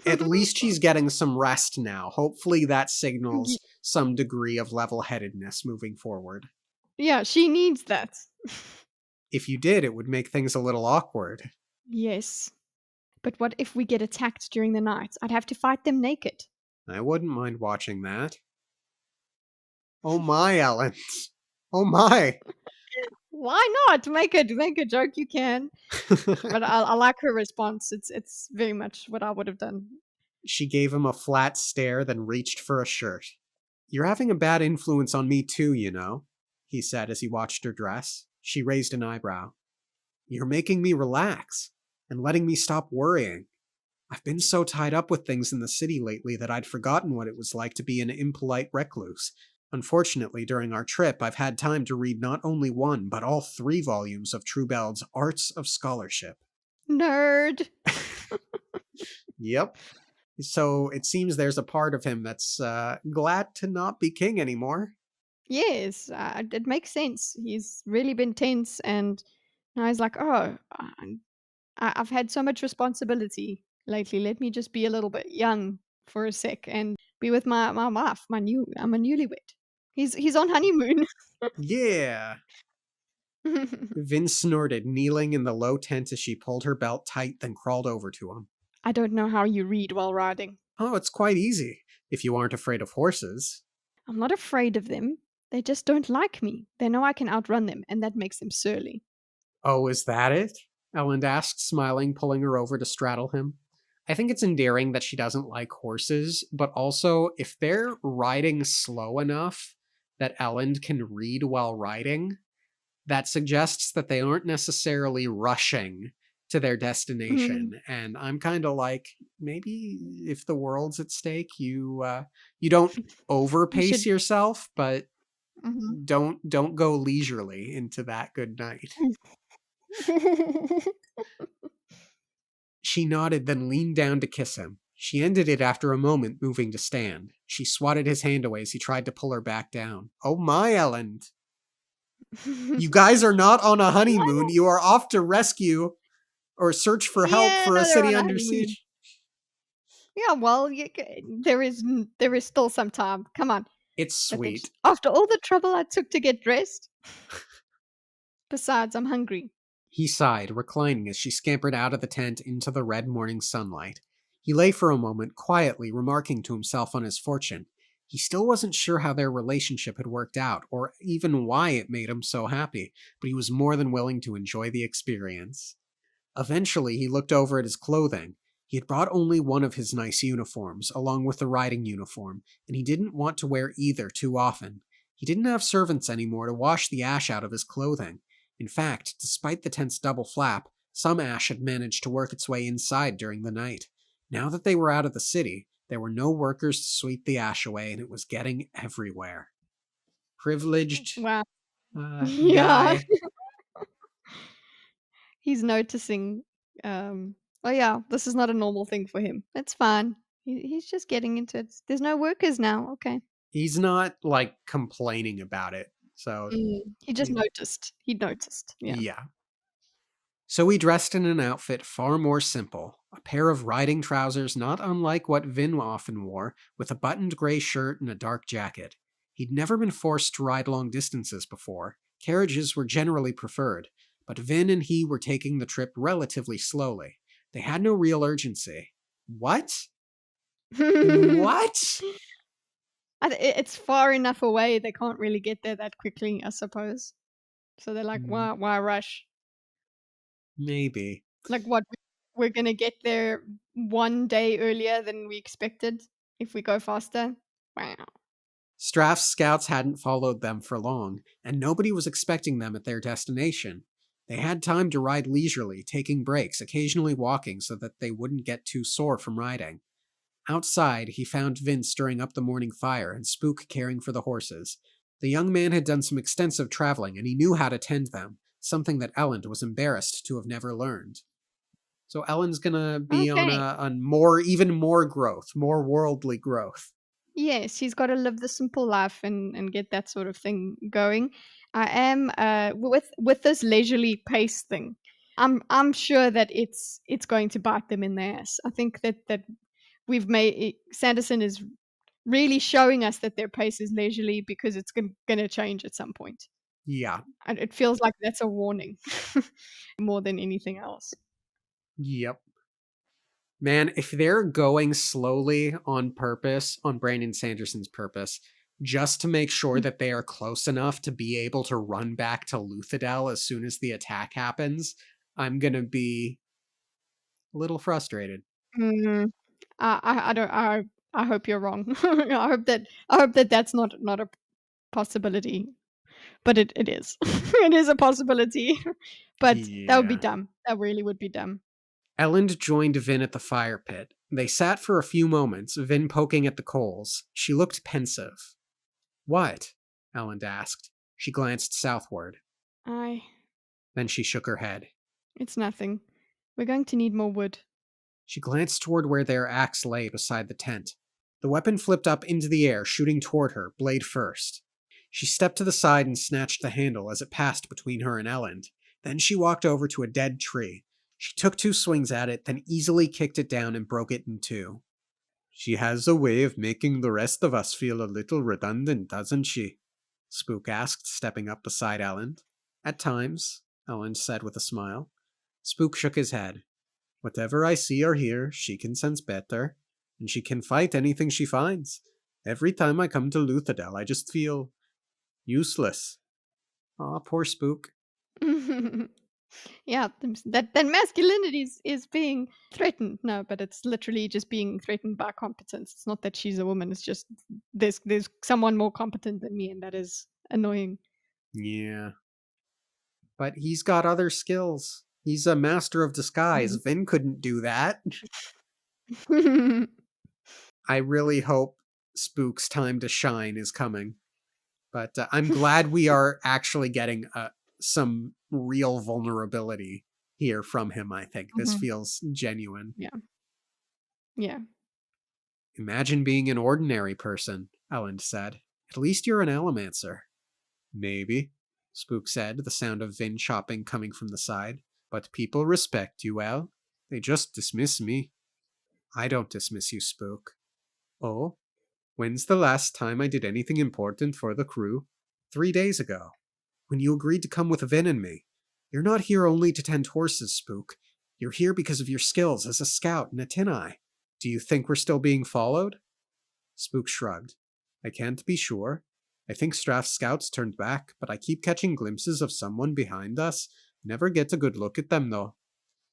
at least she's getting some rest now. Hopefully that signals some degree of level-headedness moving forward. Yeah, she needs that. If you did, it would make things a little awkward. Yes. But what if we get attacked during the night? I'd have to fight them naked. I wouldn't mind watching that. Oh my, Ellen. Oh my. Why not? Make a joke, you can. But I like her response. It's very much what I would have done. She gave him a flat stare, then reached for a shirt. You're having a bad influence on me too, you know, he said as he watched her dress. She raised an eyebrow. You're making me relax and letting me stop worrying. I've been so tied up with things in the city lately that I'd forgotten what it was like to be an impolite recluse. Unfortunately, during our trip, I've had time to read not only one, but all 3 volumes of Truebeld's Arts of Scholarship. Nerd. Yep. So it seems there's a part of him that's glad to not be king anymore. Yes, it makes sense. He's really been tense, and now he's like, oh, I've had so much responsibility lately. Let me just be a little bit young for a sec and be with my wife. I'm a newlywed. He's on honeymoon. Yeah. Vin snorted, kneeling in the low tent as she pulled her belt tight, then crawled over to him. I don't know how you read while riding. Oh, it's quite easy, if you aren't afraid of horses. I'm not afraid of them. They just don't like me. They know I can outrun them, and that makes them surly. Oh, is that it? Ellen asked, smiling, pulling her over to straddle him. I think it's endearing that she doesn't like horses, but also, if they're riding slow enough that Ellen can read while riding, that suggests that they aren't necessarily rushing to their destination. And I'm kind of like, maybe if the world's at stake, you don't overpace yourself, but don't go leisurely into that good night. She nodded, then leaned down to kiss him. She ended it after a moment, moving to stand. She swatted his hand away as he tried to pull her back down. Oh my, Ellen. You guys are not on a honeymoon. You are off to rescue or search for help for a city under siege. Yeah, well, there is still some time. Come on. It's sweet. After all the trouble I took to get dressed. Besides, I'm hungry. He sighed, reclining as she scampered out of the tent into the red morning sunlight. He lay for a moment, quietly remarking to himself on his fortune. He still wasn't sure how their relationship had worked out, or even why it made him so happy, but he was more than willing to enjoy the experience. Eventually, he looked over at his clothing. He had brought only one of his nice uniforms, along with the riding uniform, and he didn't want to wear either too often. He didn't have servants anymore to wash the ash out of his clothing. In fact, despite the tent's double flap, some ash had managed to work its way inside during the night. Now that they were out of the city, there were no workers to sweep the ash away, and it was getting everywhere. Privileged guy. He's noticing, oh yeah, this is not a normal thing for him. That's fine. He's just getting into it. There's no workers now. Okay. He's not, like, complaining about it. So he just noticed. He noticed. Yeah. So he dressed in an outfit far more simple. A pair of riding trousers not unlike what Vin often wore, with a buttoned gray shirt and a dark jacket. He'd never been forced to ride long distances before. Carriages were generally preferred, but Vin and he were taking the trip relatively slowly. They had no real urgency. What? What? It's far enough away. They can't really get there that quickly, I suppose. So they're like, why rush? Maybe. Like what? We're going to get there one day earlier than we expected if we go faster? Wow. Straff's scouts hadn't followed them for long, and nobody was expecting them at their destination. They had time to ride leisurely, taking breaks, occasionally walking so that they wouldn't get too sore from riding. Outside, he found Vince stirring up the morning fire and Spook caring for the horses. The young man had done some extensive traveling, and he knew how to tend them, something that Ellen was embarrassed to have never learned. So Ellen's gonna be on Okay. a more, even more growth, more worldly growth. Yes, he's got to live the simple life and get that sort of thing going. I am with this leisurely pace thing. I'm sure that it's going to bite them in the ass. I think that we've made Sanderson is really showing us that their pace is leisurely because it's going to change at some point. Yeah. And it feels like that's a warning more than anything else. Yep. Man, if they're going slowly on purpose, on Brandon Sanderson's purpose, just to make sure that they are close enough to be able to run back to Luthadel as soon as the attack happens, I'm gonna be a little frustrated. Mm, I don't I hope you're wrong. I hope that that's not a possibility. But it is. It is a possibility. But that would be Yeah. dumb. That really would be dumb. Elend joined Vin at the fire pit. They sat for a few moments, Vin poking at the coals. She looked pensive. What? Elend asked. She glanced southward. I Then she shook her head. It's nothing. We're going to need more wood. She glanced toward where their axe lay beside the tent. The weapon flipped up into the air, shooting toward her, blade first. She stepped to the side and snatched the handle as it passed between her and Elend. Then she walked over to a dead tree. She took 2 swings at it, then easily kicked it down and broke it in 2. She has a way of making the rest of us feel a little redundant, doesn't she? Spook asked, stepping up beside Elend. At times, Elend said with a smile. Spook shook his head. Whatever I see or hear, she can sense better, and she can fight anything she finds. Every time I come to Luthadel, I just feel useless. Aw, poor Spook. Yeah, that masculinity is being threatened. No, but it's literally just being threatened by competence. It's not that she's a woman. It's just there's someone more competent than me, and that is annoying. Yeah. But he's got other skills. He's a master of disguise. Vin couldn't do that. I really hope Spook's time to shine is coming. But I'm glad we are actually getting some real vulnerability here from him, I think. This Mhm. feels genuine. Yeah. Yeah. Imagine being an ordinary person, Elend said. At least you're an Allomancer. Maybe, Spook said, the sound of Vin chopping coming from the side. But people respect you, El. They just dismiss me. I don't dismiss you, Spook. Oh? When's the last time I did anything important for the crew? 3 days ago, when you agreed to come with Vin and me. You're not here only to tend horses, Spook. You're here because of your skills as a scout and a tin eye. Do you think we're still being followed? Spook shrugged. I can't be sure. I think Strath's scouts turned back, but I keep catching glimpses of someone behind us. Never get a good look at them, though.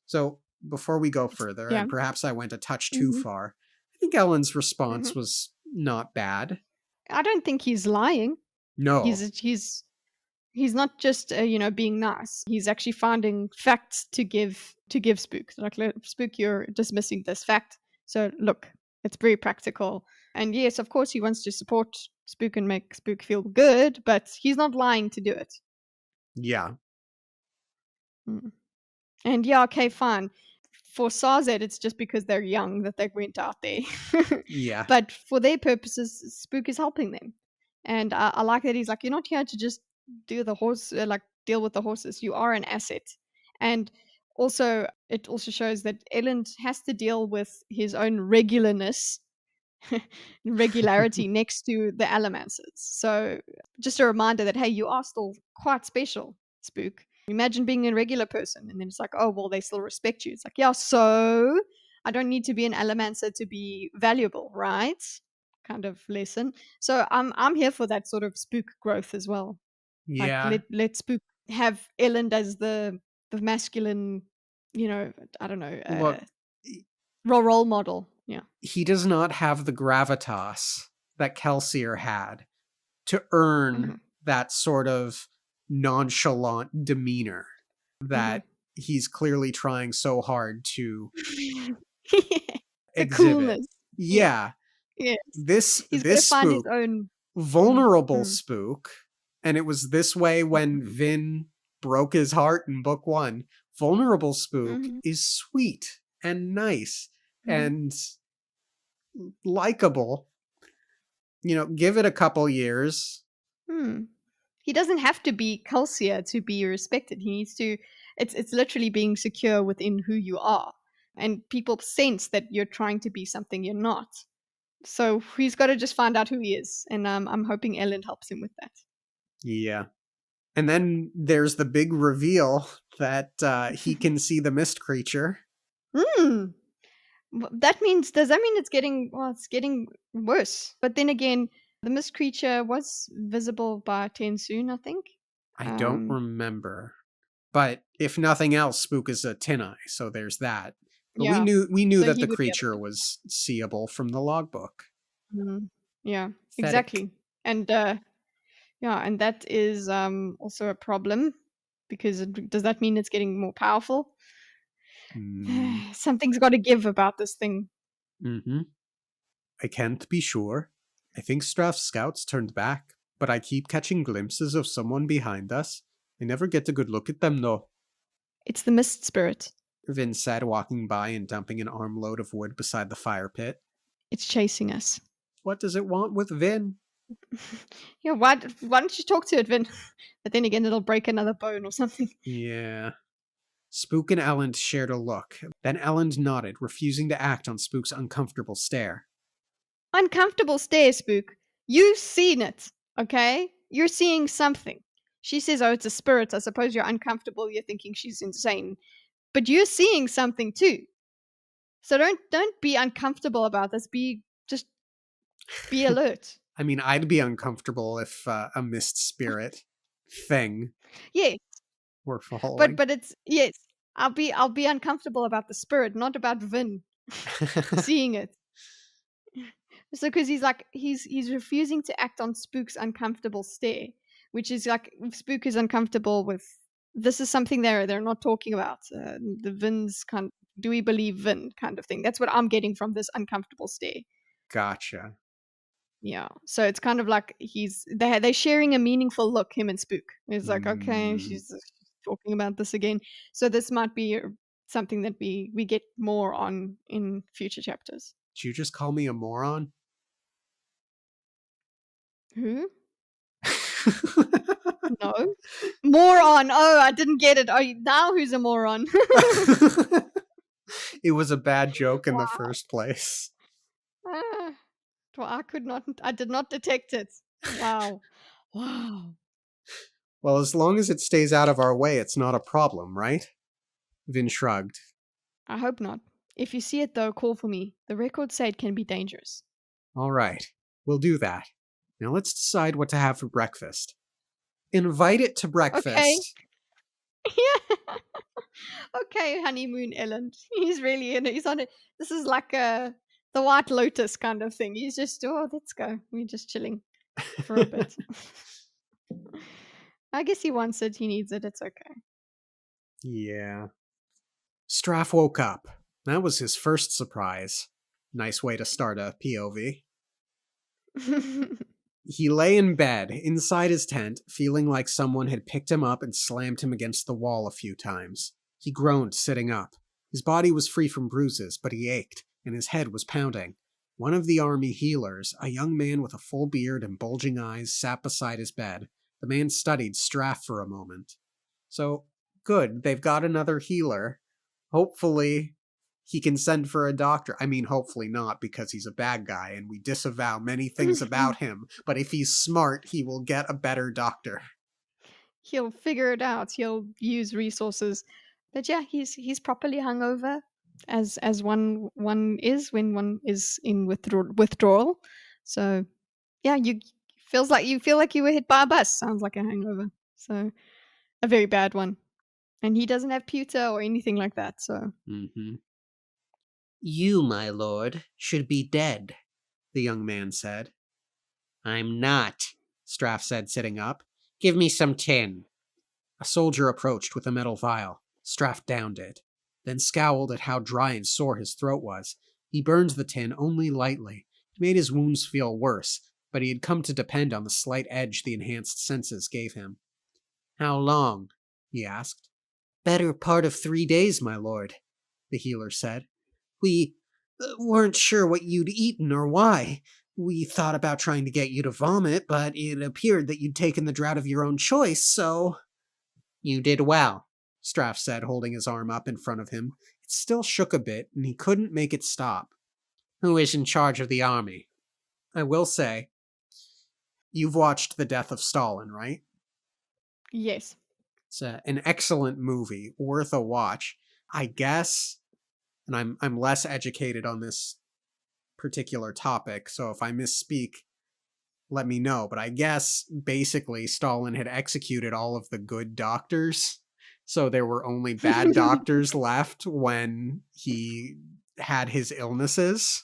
So, before we go further, Yeah. and perhaps I went a touch too Mhm. far, I think Ellen's response Mhm. was not bad. I don't think he's lying. No. He's not just being nice. He's actually finding facts to give Spook. Like, Spook, you're dismissing this fact. So look, it's very practical. And yes, of course, he wants to support Spook and make Spook feel good, but he's not lying to do it. Yeah. Mm. And yeah, okay, fine. For Sarzed, it's just because they're young that they went out there. Yeah. But for their purposes, Spook is helping them. And I like that he's like, you're not here to just do the horse, like deal with the horses. You are an asset. And also, it also shows that Elend has to deal with his own regularness, regularity next to the Alamancers. So just a reminder that, hey, you are still quite special, Spook. Imagine being a regular person and then it's like, oh, well, they still respect you. It's like, yeah, so I don't need to be an Alamancer to be valuable, right? Kind of lesson. So I'm here for that sort of Spook growth as well. Like Yeah. let Spook have Elend as the masculine, I don't know, Look, role model. Yeah. he does not have the gravitas that Kelsier had to earn Mhm. that sort of nonchalant demeanor Mhm. that he's clearly trying so hard to The exhibit. coolness. Yeah. Yeah, Yes. this He's gotta this find his Spook, own. vulnerable Mm. Spook, and it was this way when Mhm. Vin broke his heart in book 1. Vulnerable Spook Mhm. is sweet and nice Mhm. and likable. Give it a couple years. Hmm. He doesn't have to be Kelsier to be respected. He needs to it's literally being secure within who you are. And people sense that you're trying to be something you're not. So he's got to just find out who he is. And I'm hoping Ellen helps him with that. Yeah. And then there's the big reveal that he can see the mist creature. Hmm. That means does that mean it's getting worse? But then again, the mist creature was visible by Tensoon, I think. I don't Um, remember. But if nothing else, Spook is a tin eye, so there's that. But we yeah, knew so that he the would be able creature was seeable from the logbook. to. Yeah, Pathetic. exactly. And yeah, and that is also a problem because does that mean it's getting more powerful? Mm, Something's got to give about this thing. mm-hmm. I can't be sure. I think Strath's scouts turned back, but I keep catching glimpses of someone behind us. I never get a good look at them, though. It's the mist spirit. Vin said, walking by and dumping an armload of wood beside the fire pit. It's chasing us. What does it want with Vin? Yeah, why don't you talk to it, Vin? But then again, it'll break another bone or something. Yeah. Spook and Elend shared a look. Then Elend nodded, refusing to act on Spook's uncomfortable stare. Uncomfortable stare, Spook. You've seen it, okay? You're seeing something. She says, "Oh, it's a spirit." I suppose you're uncomfortable. You're thinking she's insane, but you're seeing something too. So don't be uncomfortable about this. Be alert. I mean, I'd be uncomfortable if a mist spirit thing Yes, were but following. it's yes. I'll be uncomfortable about the spirit, not about Vin seeing it. So because he's refusing to act on Spook's uncomfortable stare, which is like Spook is uncomfortable with. This is something they're not talking about. The Vin's kind. Do we believe Vin kind of thing? That's what I'm getting from this uncomfortable stare. Gotcha. Yeah. So it's kind of like they're sharing a meaningful look, him and Spook. It's like, okay, Mm, she's talking about this again. So this might be something that we get more on in future chapters. did you just call me a moron? Who? No. Moron. Oh, I didn't get it. Oh, now who's a moron? It was a bad joke in the Wow. first place. Ah, well, I did not detect it. Wow. Wow. Well, as long as it stays out of our way, it's not a problem, right? Vin shrugged. I hope not. If you see it though, call for me. The records say it can be dangerous. All right, we'll do that. Now let's decide what to have for breakfast. Invite it to Okay. breakfast. Yeah. Okay, honeymoon Ellen. He's really in it. He's on it. This is like the White Lotus kind of thing. He's just, oh, let's go. We're just chilling for a bit. I guess he wants it. He needs it. It's okay. Yeah. Straff woke up. That was his first surprise. Nice way to start a POV. He lay in bed, inside his tent, feeling like someone had picked him up and slammed him against the wall a few times. He groaned, sitting up. His body was free from bruises, but he ached, and his head was pounding. One of the army healers, a young man with a full beard and bulging eyes, sat beside his bed. The man studied Straff for a moment. So, good, they've got another healer. Hopefully, he can send for a doctor. I mean, hopefully not, because he's a bad guy and we disavow many things about him. But if he's smart, he will get a better doctor. He'll figure it out. He'll use resources. But yeah, he's properly hungover, as one is when one is in withdrawal. So yeah, you feel like you were hit by a bus. Sounds like a hangover. So a very bad one. And he doesn't have pewter or anything like that. So Mm-hmm. You, my lord, should be dead, the young man said. I'm not, Straff said, sitting up. Give me some tin. A soldier approached with a metal vial. Straff downed it, then scowled at how dry and sore his throat was. He burned the tin only lightly. It made his wounds feel worse, but he had come to depend on the slight edge the enhanced senses gave him. How long? He asked. Better part of 3 days, my lord, the healer said. We weren't sure what you'd eaten or why. We thought about trying to get you to vomit, but it appeared that you'd taken the draught of your own choice, so... You did well, Straff said, holding his arm up in front of him. It still shook a bit, and he couldn't make it stop. Who is in charge of the army? I will say, you've watched The Death of Stalin, right? Yes. It's an excellent movie, worth a watch. I guess, and I'm less educated on this particular topic, so if I misspeak, let me know. But I guess basically Stalin had executed all of the good doctors, so there were only bad doctors left when he had his illnesses,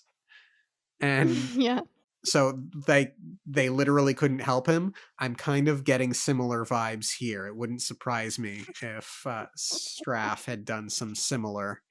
and Yeah. so they literally couldn't help him. I'm kind of getting similar vibes here. It wouldn't surprise me if Straff had done some similar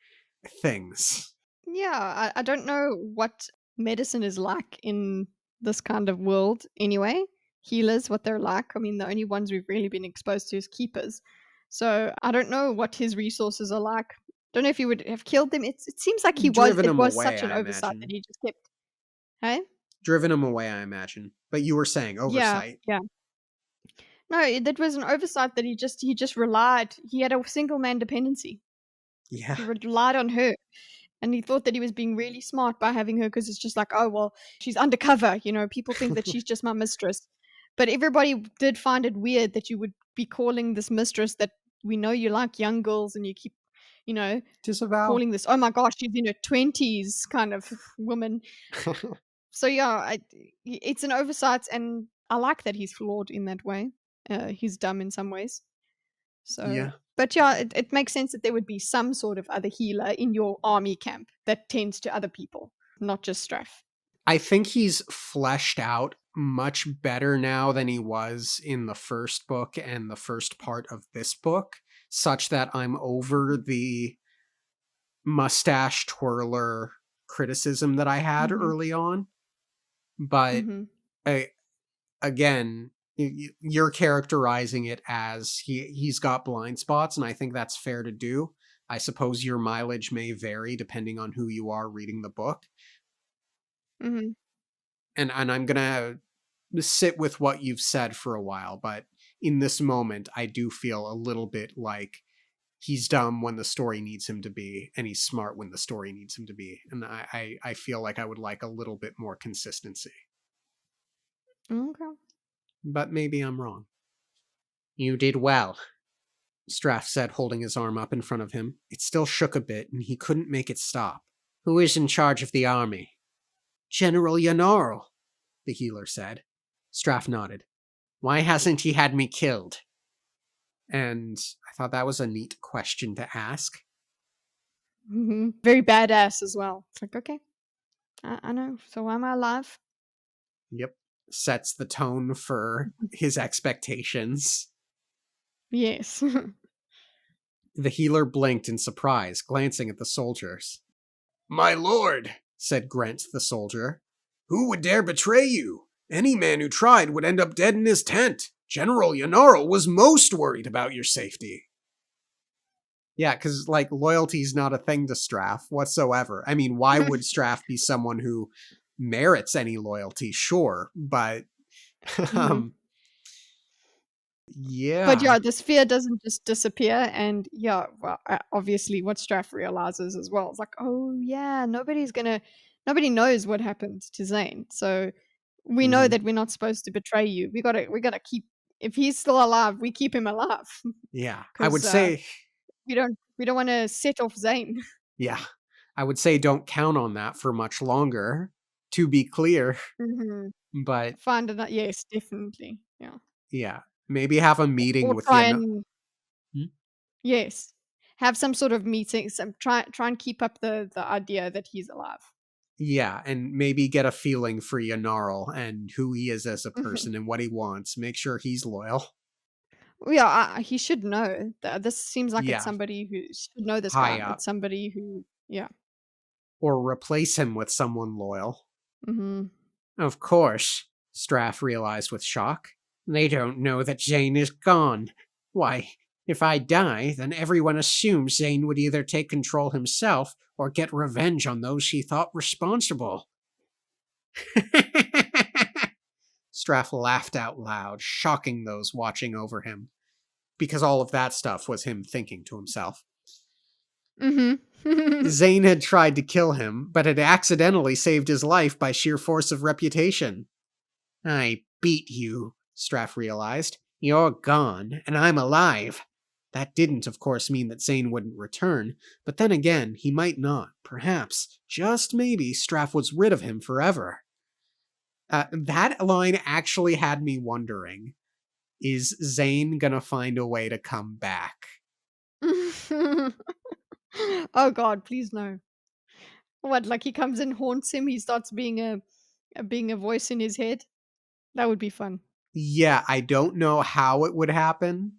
things. Yeah, I don't know what medicine is like in this kind of world anyway. Healers, what they're like. I mean, the only ones we've really been exposed to is keepers. So I don't know what his resources are like. Don't know if he would have killed them. It seems like Driven it him was away, such an I oversight that imagine. he just kept. Hey? Driven him away, I imagine. But you were saying Yeah, oversight. yeah. No, that was an oversight that he just relied. He had a single man dependency. Yeah. He relied on her. And he thought that he was being really smart by having her because it's just like, oh, well, she's undercover. You know, people think that she's just my mistress. But everybody did find it weird that you would be calling this mistress that we know you like young girls and you keep, you know, Disavow. calling this, oh my gosh, she's in her 20s kind of woman. So, yeah, it's an oversight. And I like that he's flawed in that way. He's dumb in some ways. So, Yeah. but yeah, it makes sense that there would be some sort of other healer in your army camp that tends to other people, not just Straff. I think he's fleshed out much better now than he was in the first book and the first part of this book, such that I'm over the mustache twirler criticism that I had Mm-hmm. early on. But Mm-hmm. I, again, you're characterizing it as he's got blind spots, and I think that's fair to do. I suppose your mileage may vary depending on who you are reading the book. Mm-hmm. And I'm gonna sit with what you've said for a while, but in this moment, I do feel a little bit like he's dumb when the story needs him to be, and he's smart when the story needs him to be. And I feel like I would like a little bit more consistency. Okay. But maybe I'm wrong. You did well, Straff said, holding his arm up in front of him. It still shook a bit, and he couldn't make it stop. Who is in charge of the army? General Yanarl, the healer said. Straff nodded. Why hasn't he had me killed? And I thought that was a neat question to ask. Mm-hmm. Very badass as well. It's like, okay, I know. So why am I alive? Yep. Sets the tone for his expectations. Yes. The healer blinked in surprise, glancing at the soldiers. My lord, said Grent the soldier, who would dare betray you? Any man who tried would end up dead in his tent. General Yanarl was most worried about your safety. Yeah, because, like, loyalty's not a thing to Straff whatsoever. I mean, why would Straff be someone who merits any loyalty? Sure, but, Mm-hmm. But yeah. yeah, this fear doesn't just disappear. And yeah, well, obviously, what Straff realizes as well, it's like, oh yeah, nobody knows what happened to Zane. So we know Mhm. that we're not supposed to betray you. We gotta keep. If he's still alive, we keep him alive Yeah, I would because say, we don't want to set off Zane. yeah, I would say don't count on that for much longer, to be clear. Hmm. But, Find another. Yes, definitely. Yeah. yeah, maybe have a meeting Or with try Yan. and Hmm? yes, have some sort of meeting. Some try and keep up the idea that he's alive. Yeah, and maybe get a feeling for Yanarl and who he is as a Hmm. person and what he wants. Make sure he's loyal. Well, yeah, he should know. This seems like it's Yeah, somebody who should know this high guy. up. It's somebody who, yeah. Or replace him with someone loyal. Hmm. Of course, Straff realized with shock. They don't know that Jane is gone. Why, If I die, then everyone assumes Zane would either take control himself or get revenge on those he thought responsible. Straff laughed out loud, shocking those watching over him, because all of that stuff was him thinking to himself. Mm-hmm. Zane had tried to kill him, but had accidentally saved his life by sheer force of reputation. I beat you, Straff realized. You're gone, and I'm alive. That didn't, of course, mean that Zane wouldn't return, but then again, he might not. Perhaps, just maybe, Straff was rid of him forever. That line actually had me wondering, is Zane gonna find a way to come back? Oh god, please no. What, like he comes and haunts him, he starts being a voice in his head? That would be fun. Yeah, I don't know how it would happen.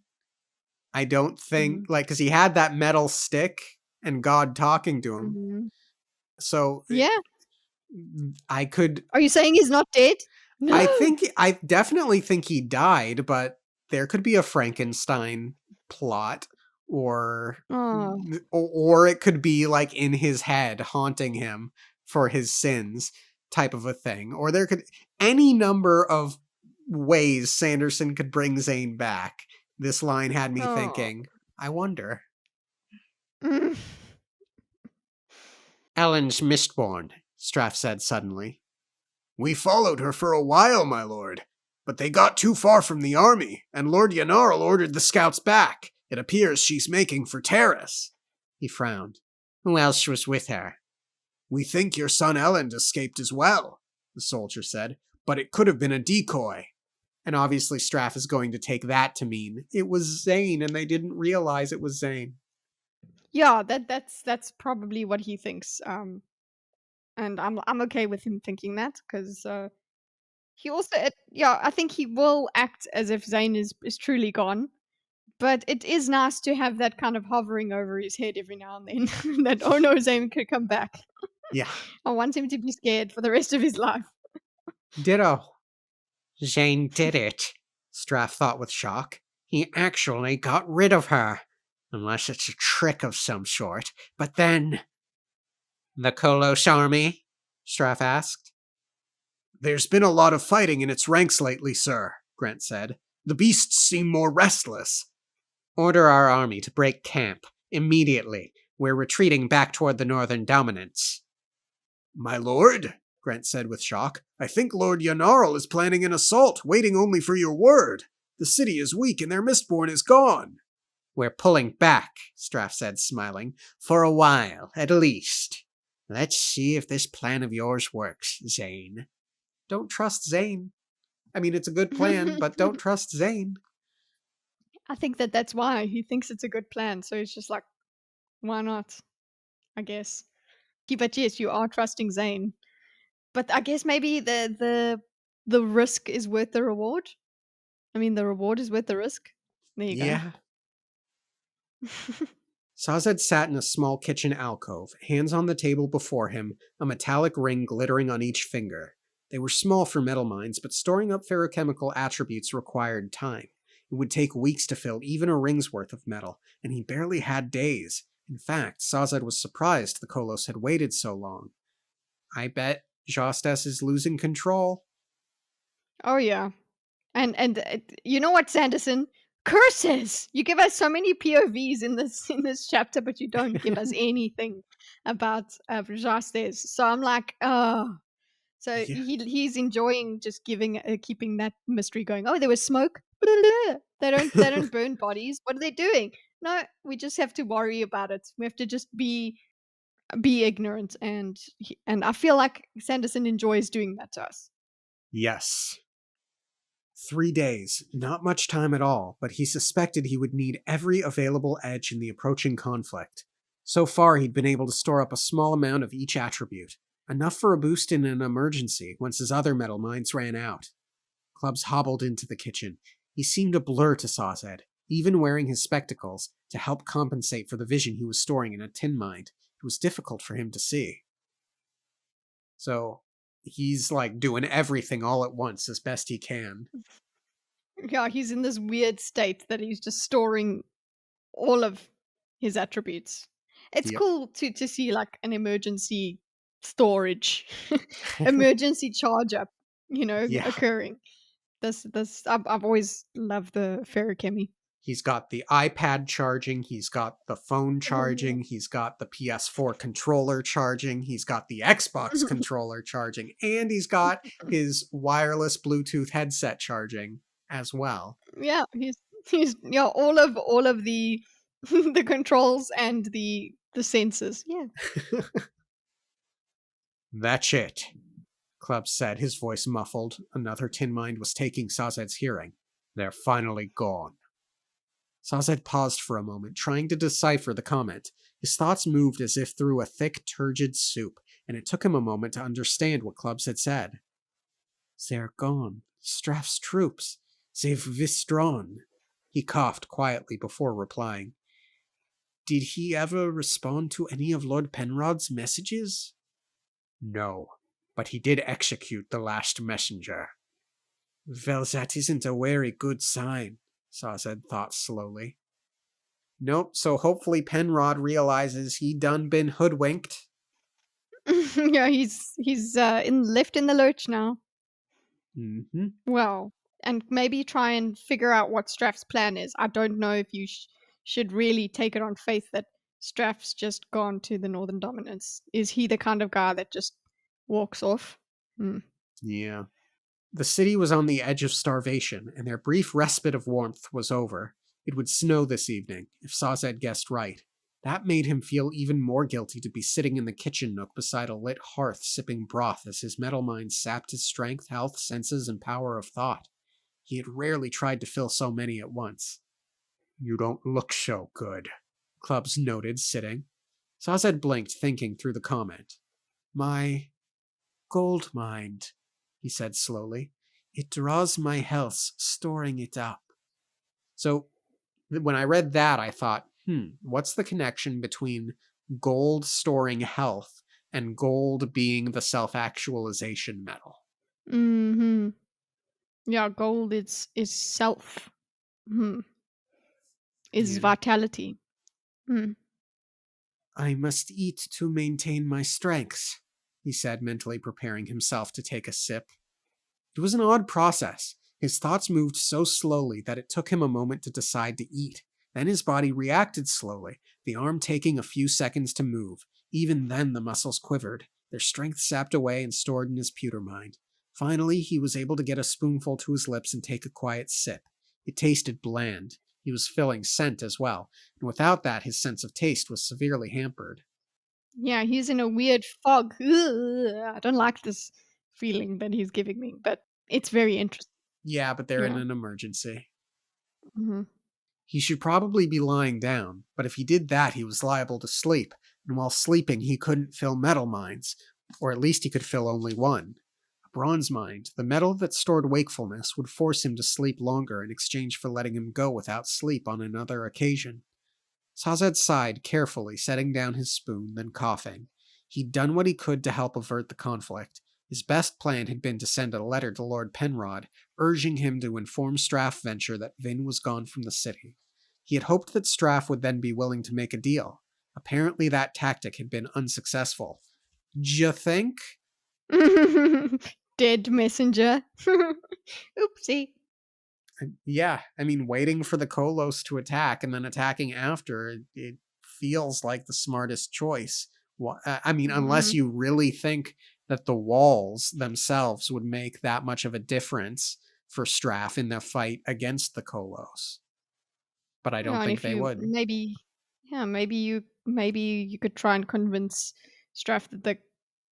I don't think, Mhm. because he had that metal stick and God talking to him. Mhm. So Yeah. I could, Are you saying he's not dead? No! I definitely think he died, but there could be a Frankenstein plot, or Oh. or it could be like in his head haunting him for his sins type of a thing. Or there could any number of ways Sanderson could bring Zane back. This line had me Oh. thinking, I wonder. Mm. Ellen's Mistborn, Straff said suddenly. We followed her for a while, my lord, but they got too far from the army, and Lord Yanarl ordered the scouts back. It appears she's making for Terrace. He frowned. Who else was with her? We think your son Elend escaped as well, the soldier said, but it could have been a decoy. And obviously Straff is going to take that to mean it was Zane and they didn't realize it was Zane. Yeah, that's probably what he thinks. And I'm okay with him thinking that because he also yeah, I think he will act as if Zane is truly gone. But it is nice to have that kind of hovering over his head every now and then. That oh no, Zane could come back. Yeah. I want him to be scared for the rest of his life. Ditto. Zane did it, Straff thought with shock. He actually got rid of her. Unless it's a trick of some sort. But then... The Kolos army? Straff asked. There's been a lot of fighting in its ranks lately, sir, Grant said. The beasts seem more restless. Order our army to break camp. Immediately. We're retreating back toward the northern dominance. My lord, Grant said with shock, I think Lord Yanarl is planning an assault, waiting only for your word. The city is weak and their Mistborn is gone. We're pulling back, Straff said, smiling. For a while, at least. Let's see if this plan of yours works, Zane. Don't trust Zane. I mean, it's a good plan, but don't trust Zane. I think that that's why he thinks it's a good plan. So he's just like, why not? I guess. But yes, you are trusting Zane. But I guess maybe the risk is worth the reward. I mean, the reward is worth the risk. There you go. Yeah. Sazed sat in a small kitchen alcove, hands on the table before him, a metallic ring glittering on each finger. They were small for metal mines, but storing up ferrochemical attributes required time. It would take weeks to fill even a ring's worth of metal, and he barely had days. In fact, Sazed was surprised the Kolos had waited so long. I bet Jostes is losing control. Oh yeah. And you know what, Sanderson? Curses! You give us so many POVs in this chapter, but you don't give us anything about Jastes. So I'm like, oh. So Yeah. he's enjoying just keeping that mystery going. Oh, there was smoke. They don't burn bodies. What are they doing? No, we just have to worry about it. We have to just be ignorant, and I feel like Sanderson enjoys doing that to us. Yes. 3 days, not much time at all, but he suspected he would need every available edge in the approaching conflict. So far, he'd been able to store up a small amount of each attribute, enough for a boost in an emergency once his other metal mines ran out. Clubs hobbled into the kitchen. He seemed a blur to Sazed, even wearing his spectacles to help compensate for the vision he was storing in a tin mine. It was difficult for him to see. So, he's like doing everything all at once as best he can. Yeah, he's in this weird state that he's just storing all of his attributes. It's Yep. cool to see like an emergency storage, emergency charge up, Yeah. occurring. This I've always loved the ferrochemy. He's got the iPad charging, he's got the phone Oh, charging, he's got the PS4 controller charging, he's got the Xbox yeah. controller charging, and he's got his wireless Bluetooth headset charging as well. Yeah, he's yeah, all of the the controls and the sensors. Yeah. That's it, Club said, his voice muffled. Another Tin Mind was taking Sazed's hearing. They're finally gone. Sazed paused for a moment, trying to decipher the comment. His thoughts moved as if through a thick, turgid soup, and it took him a moment to understand what Clubs had said. They're gone. Straff's troops. They've withdrawn. He coughed quietly before replying. Did he ever respond to any of Lord Penrod's messages? No, but he did execute the last messenger. Well, that isn't a very good sign, Sazed thought slowly. Nope, so hopefully Penrod realizes he done been hoodwinked. Yeah, he's in left in the lurch now. Mm-hmm. Well, and maybe try and figure out what Straff's plan is. I don't know if you should really take it on faith that Straff's just gone to the Northern Dominance. Is he the kind of guy that just walks off? Hmm. Yeah. The city was on the edge of starvation, and their brief respite of warmth was over. It would snow this evening, if Sazed guessed right. That made him feel even more guilty to be sitting in the kitchen nook beside a lit hearth sipping broth as his metal mind sapped his strength, health, senses, and power of thought. He had rarely tried to fill so many at once. You don't look so good, Clubs noted, sitting. Sazed blinked, thinking through the comment. My gold mind, he said slowly. It draws my health, storing it up. So when I read that, I thought, what's the connection between gold storing health and gold being the self actualization metal? Hmm. Yeah, gold is self. Hmm. Is Yeah. vitality. Hmm. I must eat to maintain my strength, he said, mentally preparing himself to take a sip. It was an odd process. His thoughts moved so slowly that it took him a moment to decide to eat. Then his body reacted slowly, the arm taking a few seconds to move. Even then, the muscles quivered, their strength sapped away and stored in his pewter mind. Finally, he was able to get a spoonful to his lips and take a quiet sip. It tasted bland. He was feeling scent as well, and without that, his sense of taste was severely hampered. Yeah, he's in a weird fog. Ugh, I don't like this feeling that he's giving me, but it's very interesting. Yeah, but they're in Yeah. an emergency. Hmm. He should probably be lying down, but if he did that, he was liable to sleep, and while sleeping, he couldn't fill metal mines, or at least he could fill only one. A bronze mind, the metal that stored wakefulness, would force him to sleep longer in exchange for letting him go without sleep on another occasion. Sazed sighed carefully, setting down his spoon, then coughing. He'd done what he could to help avert the conflict. His best plan had been to send a letter to Lord Penrod, urging him to inform Straffventure that Vin was gone from the city. He had hoped that Straff would then be willing to make a deal. Apparently that tactic had been unsuccessful. D'ya think? Dead messenger. Oopsie. Yeah, I mean, waiting for the Kolos to attack and then attacking after, it feels like the smartest choice. I mean, unless Mhm. you really think that the walls themselves would make that much of a difference for Straff in the fight against the Kolos. But I Yeah, don't and think if they you would. maybe you could try and convince Straff that the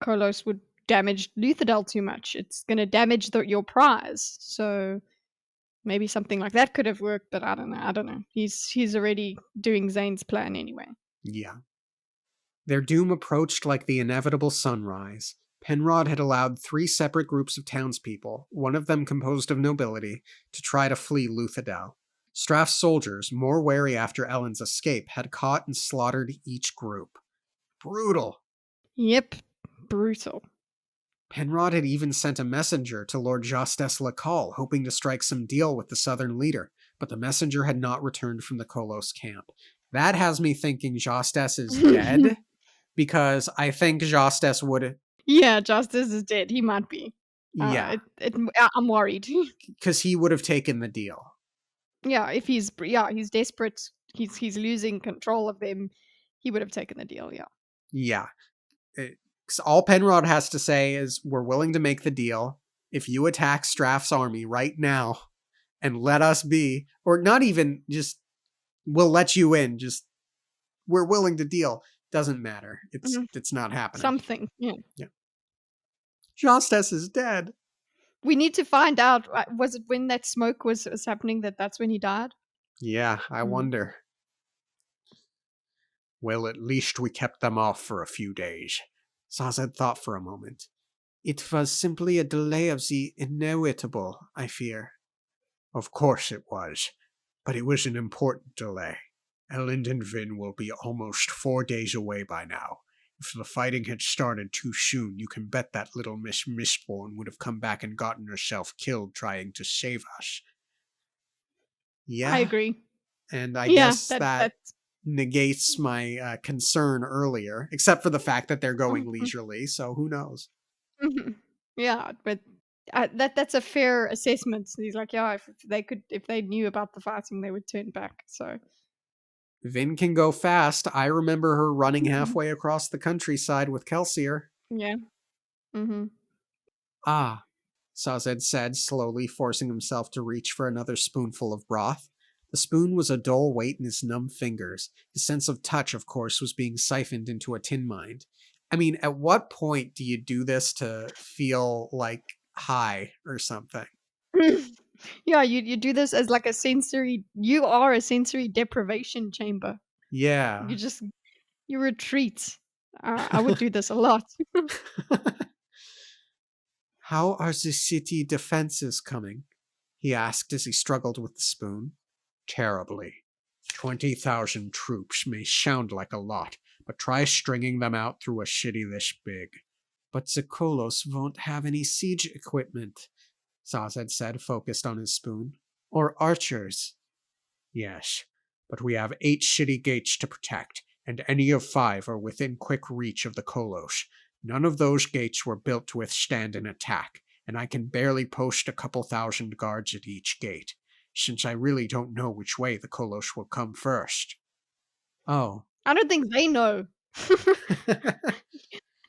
Kolos would damage Luthadel too much. It's gonna damage your prize. So maybe something like that could have worked, but I don't know. I don't know. He's already doing Zane's plan anyway. Yeah. Their doom approached like the inevitable sunrise. Penrod had allowed 3 separate groups of townspeople, one of them composed of nobility, to try to flee Luthadel. Straff's soldiers, more wary after Ellen's escape, had caught and slaughtered each group. Brutal. Yep. Brutal. Penrod had even sent a messenger to Lord Justes Lacalle, hoping to strike some deal with the southern leader, but the messenger had not returned from the Kolos camp. That has me thinking Jostes is dead, because I think Jostes would, Yeah, Justice is dead. He might be. yeah, I'm worried. because he would have taken the deal. Yeah, if he's desperate. He's losing control of them. He would have taken the deal. Yeah. Yeah. 'Cause all Penrod has to say is, we're willing to make the deal if you attack Straff's army right now and let us be, or not even just, we'll let you in, just, we're willing to deal. Doesn't matter. Mhm. It's not happening. Something. Yeah. Yeah. Jostes is dead. We need to find out. Was it when that smoke was happening that's when he died? Yeah, I Mm. wonder. Well, at least we kept them off for a few days. Sazed thought for a moment. It was simply a delay of the inevitable, I fear. Of course it was, but it was an important delay. Elend and Vin will be almost 4 days away by now. If the fighting had started too soon, you can bet that little Miss Mistborn would have come back and gotten herself killed trying to save us. I Yeah, agree. and I Yeah, guess that that's negates my concern earlier, except for the fact that they're going mhm, leisurely, so who knows? mhm. Yeah, but that's a fair assessment. He's like, yeah, if they knew about the fighting, they would turn back. So Vin can go fast. I remember her running mhm. halfway across the countryside with Kelsier. Yeah. Hmm. Ah, Sazed said, slowly forcing himself to reach for another spoonful of broth. The spoon was a dull weight in his numb fingers. His sense of touch, of course, was being siphoned into a tin mind. I mean, at what point do you do this to feel like high or something? Yeah, you do this as like a sensory. You are a sensory deprivation chamber. Yeah. You just you retreat. I would do this a lot. How are the city defenses coming? He asked as he struggled with the spoon. Terribly. 20,000 troops may sound like a lot, but try stringing them out through a city this big. But the Kolos won't have any siege equipment, Zaz said, focused on his spoon. Or archers. Yes, but we have 8 city gates to protect, and any of 5 are within quick reach of the Kolos. None of those gates were built to withstand an attack, and I can barely post a couple thousand guards at each gate, since I really don't know which way the Kolos will come first. Oh. I don't think they know.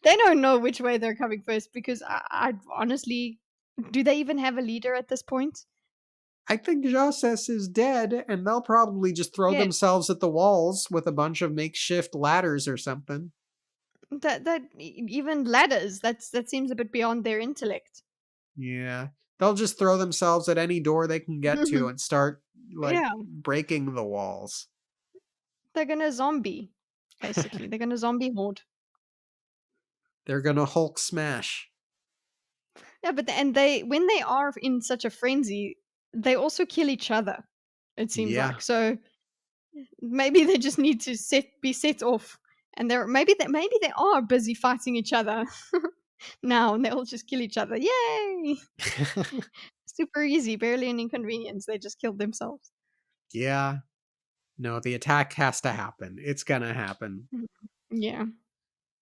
They don't know which way they're coming first because I honestly, do they even have a leader at this point? I think Joses is dead, and they'll probably just throw Yeah, themselves at the walls with a bunch of makeshift ladders or something. even ladders. That seems a bit beyond their intellect. Yeah. They'll just throw themselves at any door they can get to and start, like, Yeah, breaking the walls. they're gonna zombie. Basically, they're gonna zombie horde. They're gonna Hulk smash. Yeah, but and they when they are in such a frenzy, they also kill each other. It seems Yeah. like so. Maybe they just need to be set off, and maybe they are busy fighting each other now, and they'll just kill each other. Yay! Super easy, barely an inconvenience. They just killed themselves. Yeah. No, the attack has to happen. It's gonna happen. Mhm. Yeah.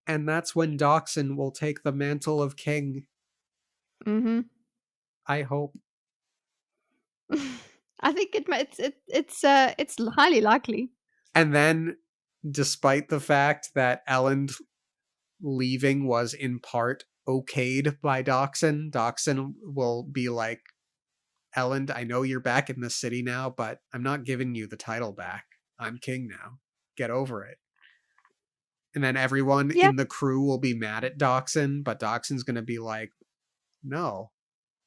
And that's when Doxson will take the mantle of king. Mhm. I hope. I think it's highly likely. And then, despite the fact that Elend leaving was in part okayed by Doxson will be like, Elend, I know you're back in the city now, but I'm not giving you the title back. I'm king now. Get over it. And then everyone Yeah. in the crew will be mad at Doxson, but Doxson's going to be like, no,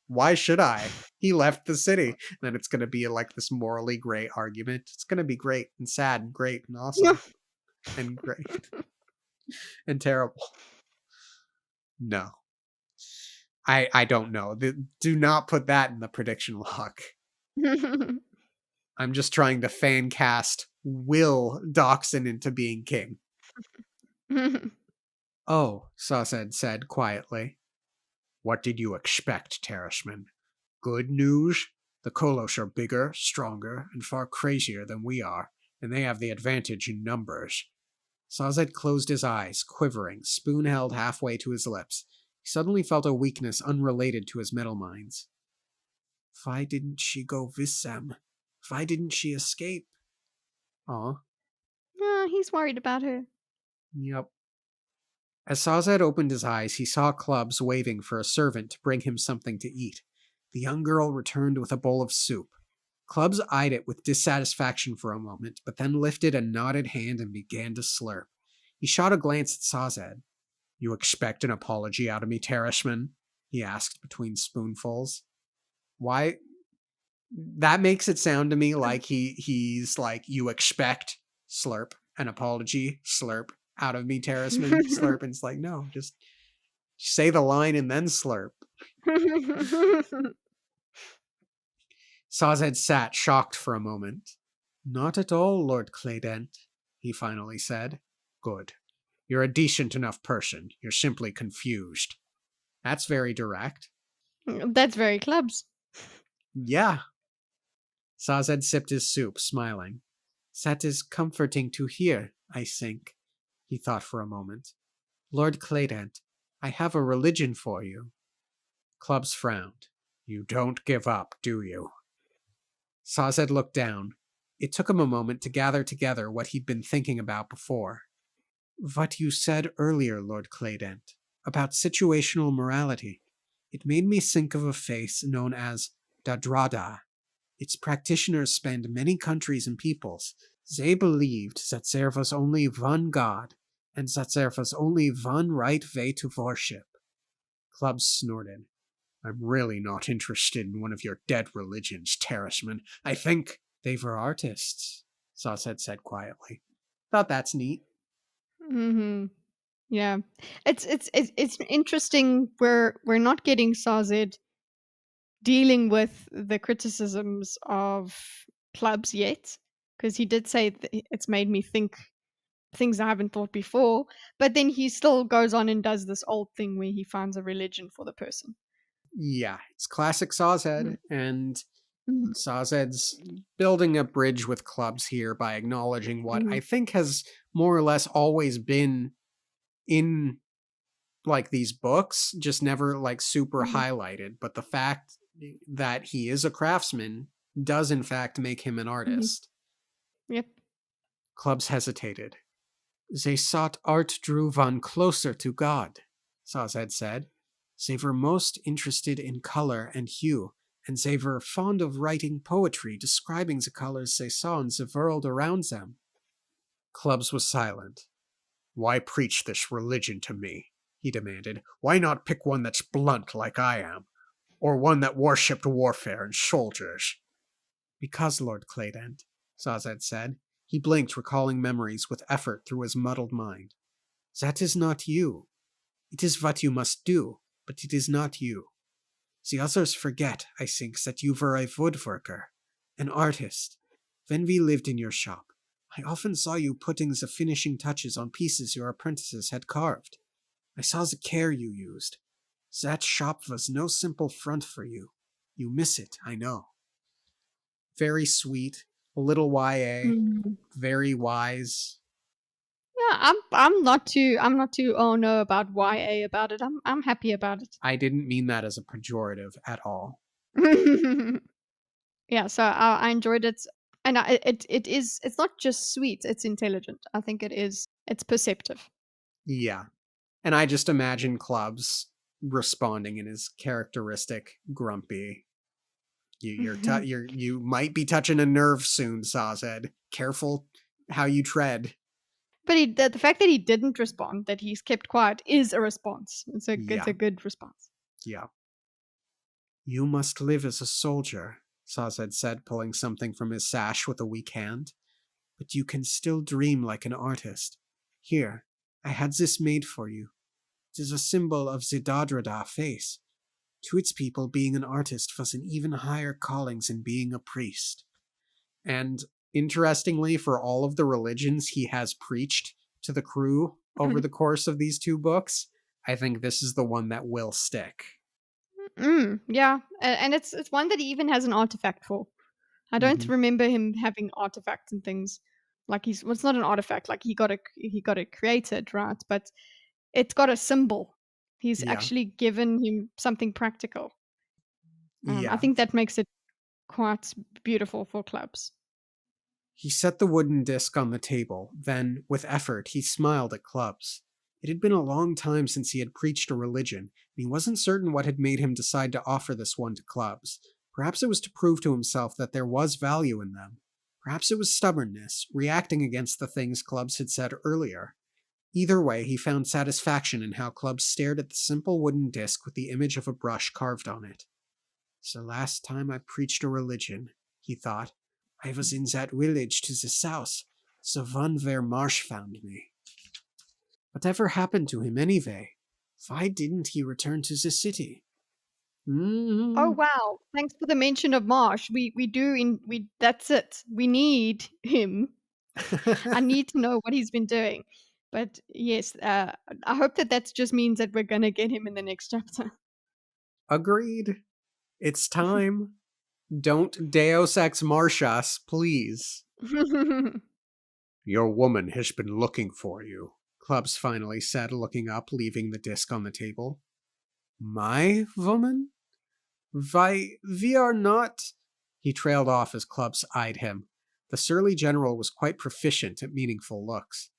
why should I? He left the city. And then it's going to be like this morally gray argument. It's going to be great and sad and great and awesome and great and terrible. No. I don't know. Do not put that in the prediction log. I'm just trying to fan cast Will Doxson into being king. Oh, Sased said quietly. What did you expect, Terraceman? Good news? The Kolos are bigger, stronger, and far crazier than we are, and they have the advantage in numbers. Sazed closed his eyes, quivering, spoon held halfway to his lips. He suddenly felt a weakness unrelated to his metal minds. Why didn't she go with them? Why didn't she escape? Aw. He's worried about her. Yep. As Sazed opened his eyes, he saw Clubs waving for a servant to bring him something to eat. The young girl returned with a bowl of soup. Clubs eyed it with dissatisfaction for a moment, but then lifted a knotted hand and began to slurp. He shot a glance at Sazed. You expect an apology out of me, Terrashman? He asked between spoonfuls. Why? That makes it sound to me like he's like, you expect, slurp, an apology, slurp, out of me, Terrasman, slurp. And it's like, no, just say the line and then slurp. Sazed sat, shocked for a moment. Not at all, Lord Claydent, he finally said. Good. You're a decent enough person. You're simply confused. That's very direct. That's very Clubs. Yeah. Sazed sipped his soup, smiling. That is comforting to hear, I think, he thought for a moment. Lord Claydent, I have a religion for you. Clubs frowned. You don't give up, do you? Sazed looked down. It took him a moment to gather together what he'd been thinking about before. What you said earlier, Lord Claydent, about situational morality. It made me think of a faith known as Dadrada. Its practitioners spanned many countries and peoples. They believed that there was only one God, and that there was only one right way to worship. Clubs snorted. I'm really not interested in one of your dead religions, Terrashman. I think they were artists, Sazed said quietly. Thought that's neat. Mm-hmm. Yeah. It's interesting we're not getting Sazed dealing with the criticisms of Clubs yet, because he did say it's made me think things I haven't thought before, but then he still goes on and does this old thing where he finds a religion for the person. Yeah, it's classic Sazed, and Mm-hmm. Sazed's building a bridge with Clubs here by acknowledging what Mm-hmm. I think has more or less always been in like these books, just never like super Mm-hmm. highlighted. But the fact that he is a craftsman does in fact make him an Mm-hmm. artist. Yep. Clubs hesitated. They sought art drew one closer to God, Sazed said. They were most interested in color and hue, and they were fond of writing poetry describing the colors they saw in the world around them. Clubs was silent. Why preach this religion to me? He demanded. Why not pick one that's blunt like I am? Or one that worshipped warfare and soldiers? Because, Lord Claydent, Sazed said. He blinked, recalling memories with effort through his muddled mind. That is not you. It is what you must do, but it is not you. The others forget, I think, that you were a woodworker, an artist. When we lived in your shop, I often saw you putting the finishing touches on pieces your apprentices had carved. I saw the care you used. That shop was no simple front for you. You miss it, I know. Very sweet, a little YA, Mm-hmm. very wise. Yeah, I'm not too oh no about YA about it. I'm happy about it. I didn't mean that as a pejorative at all. Yeah, so I enjoyed it, and it's not just sweet; it's intelligent. I think it's perceptive. Yeah. And I just imagine Clubs responding in his characteristic grumpy. You might be touching a nerve soon, Sazed. Careful how you tread. But the fact that he didn't respond, that he's kept quiet, is a response. It's Yeah, a good response. yeah. You must live as a soldier, Sazed said, pulling something from his sash with a weak hand. But you can still dream like an artist. Here, I had this made for you. It is a symbol of the Dadrada faith. To its people, being an artist was an even higher calling than being a priest. And interestingly, for all of the religions he has preached to the crew over the course of these two books, I think this is the one that will stick. Yeah, and it's one that he even has an artifact for. I don't Mm-hmm. remember him having artifacts and things. Like well, it's not an artifact. Like he got it created, right? But it's got a symbol. He's Yeah. actually given him something practical. I Yeah. think that makes it quite beautiful for clubs. He set the wooden disc on the table, then, with effort, he smiled at Clubs. It had been a long time since he had preached a religion, and he wasn't certain what had made him decide to offer this one to Clubs. Perhaps it was to prove to himself that there was value in them. Perhaps it was stubbornness, reacting against the things Clubs had said earlier. Either way, he found satisfaction in how Clubs stared at the simple wooden disc with the image of a brush carved on it. "It's the last time I preached a religion," he thought. "I was in that village to the south, the one where Marsh found me. Whatever happened to him anyway? Why didn't he return to the city?" Oh Mm. wow! Thanks for the mention of Marsh. We do in we That's it. We need him. I need to know what he's been doing. But yes, I hope that just means that we're gonna get him in the next chapter. Agreed. It's time. Don't Deus Ex Marsh us, please. "Your woman has been looking for you," Clubs finally said, looking up, leaving the disc on the table. "My woman? Why, we are not—" He trailed off as Clubs eyed him. The surly general was quite proficient at meaningful looks.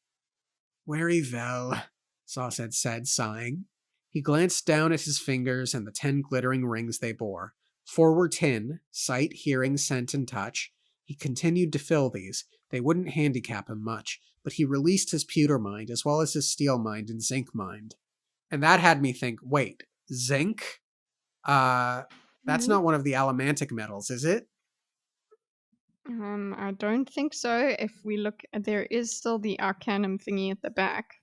"Very well," Sawset said, sighing. He glanced down at his fingers and the 10 glittering rings they bore. 4 were tin, sight, hearing, scent, and touch. He continued to fill these. They wouldn't handicap him much, but he released his pewter mind as well as his steel mind and zinc mind. And that had me think, wait, zinc? That's Mhm. not one of the allomantic metals, is it? I don't think so. If we look, there is still the Arcanum thingy at the back.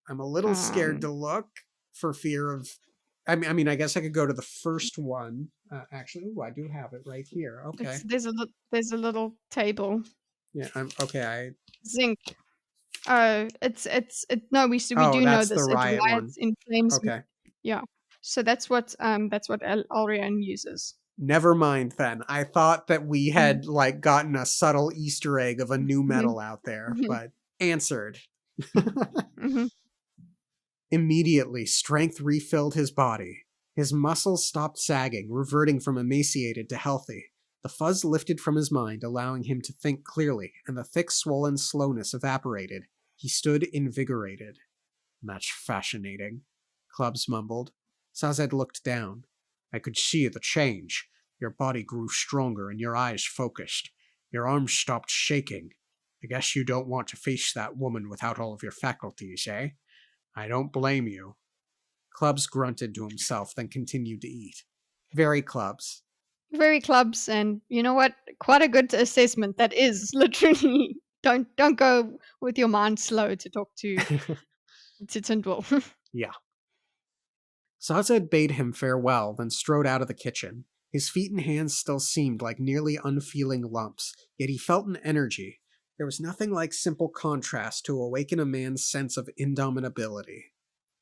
I'm a little scared Um, to look for fear of. I mean, I guess I could go to the first one. Actually, ooh, I do have it right here. Okay. there's a little table. Yeah. I'm okay. Zinc. Oh, no, we Oh, do know that's the this. It riot one. riots in flames. Okay. Yeah. So that's what Alrian uses. Never mind then. I thought that we Mhm. had like gotten a subtle Easter egg of a new Mhm. metal out there, Mhm. but answered. Mhm. Immediately, strength refilled his body. His muscles stopped sagging, reverting from emaciated to healthy. The fuzz lifted from his mind, allowing him to think clearly, and the thick, swollen slowness evaporated. He stood invigorated. "That's fascinating," Clubs mumbled. Sazed looked down. "I could see the change. Your body grew stronger and your eyes focused. Your arms stopped shaking. I guess you don't want to face that woman without all of your faculties, eh? I don't blame you." Clubs grunted to himself, then continued to eat. Very Clubs. Very clubs, and you know what? Quite a good assessment. That is literally. Don't go with your mind slow to talk to Tindwell. Yeah. Sazed bade him farewell, then strode out of the kitchen. His feet and hands still seemed like nearly unfeeling lumps, yet he felt an energy. There was nothing like simple contrast to awaken a man's sense of indomitability.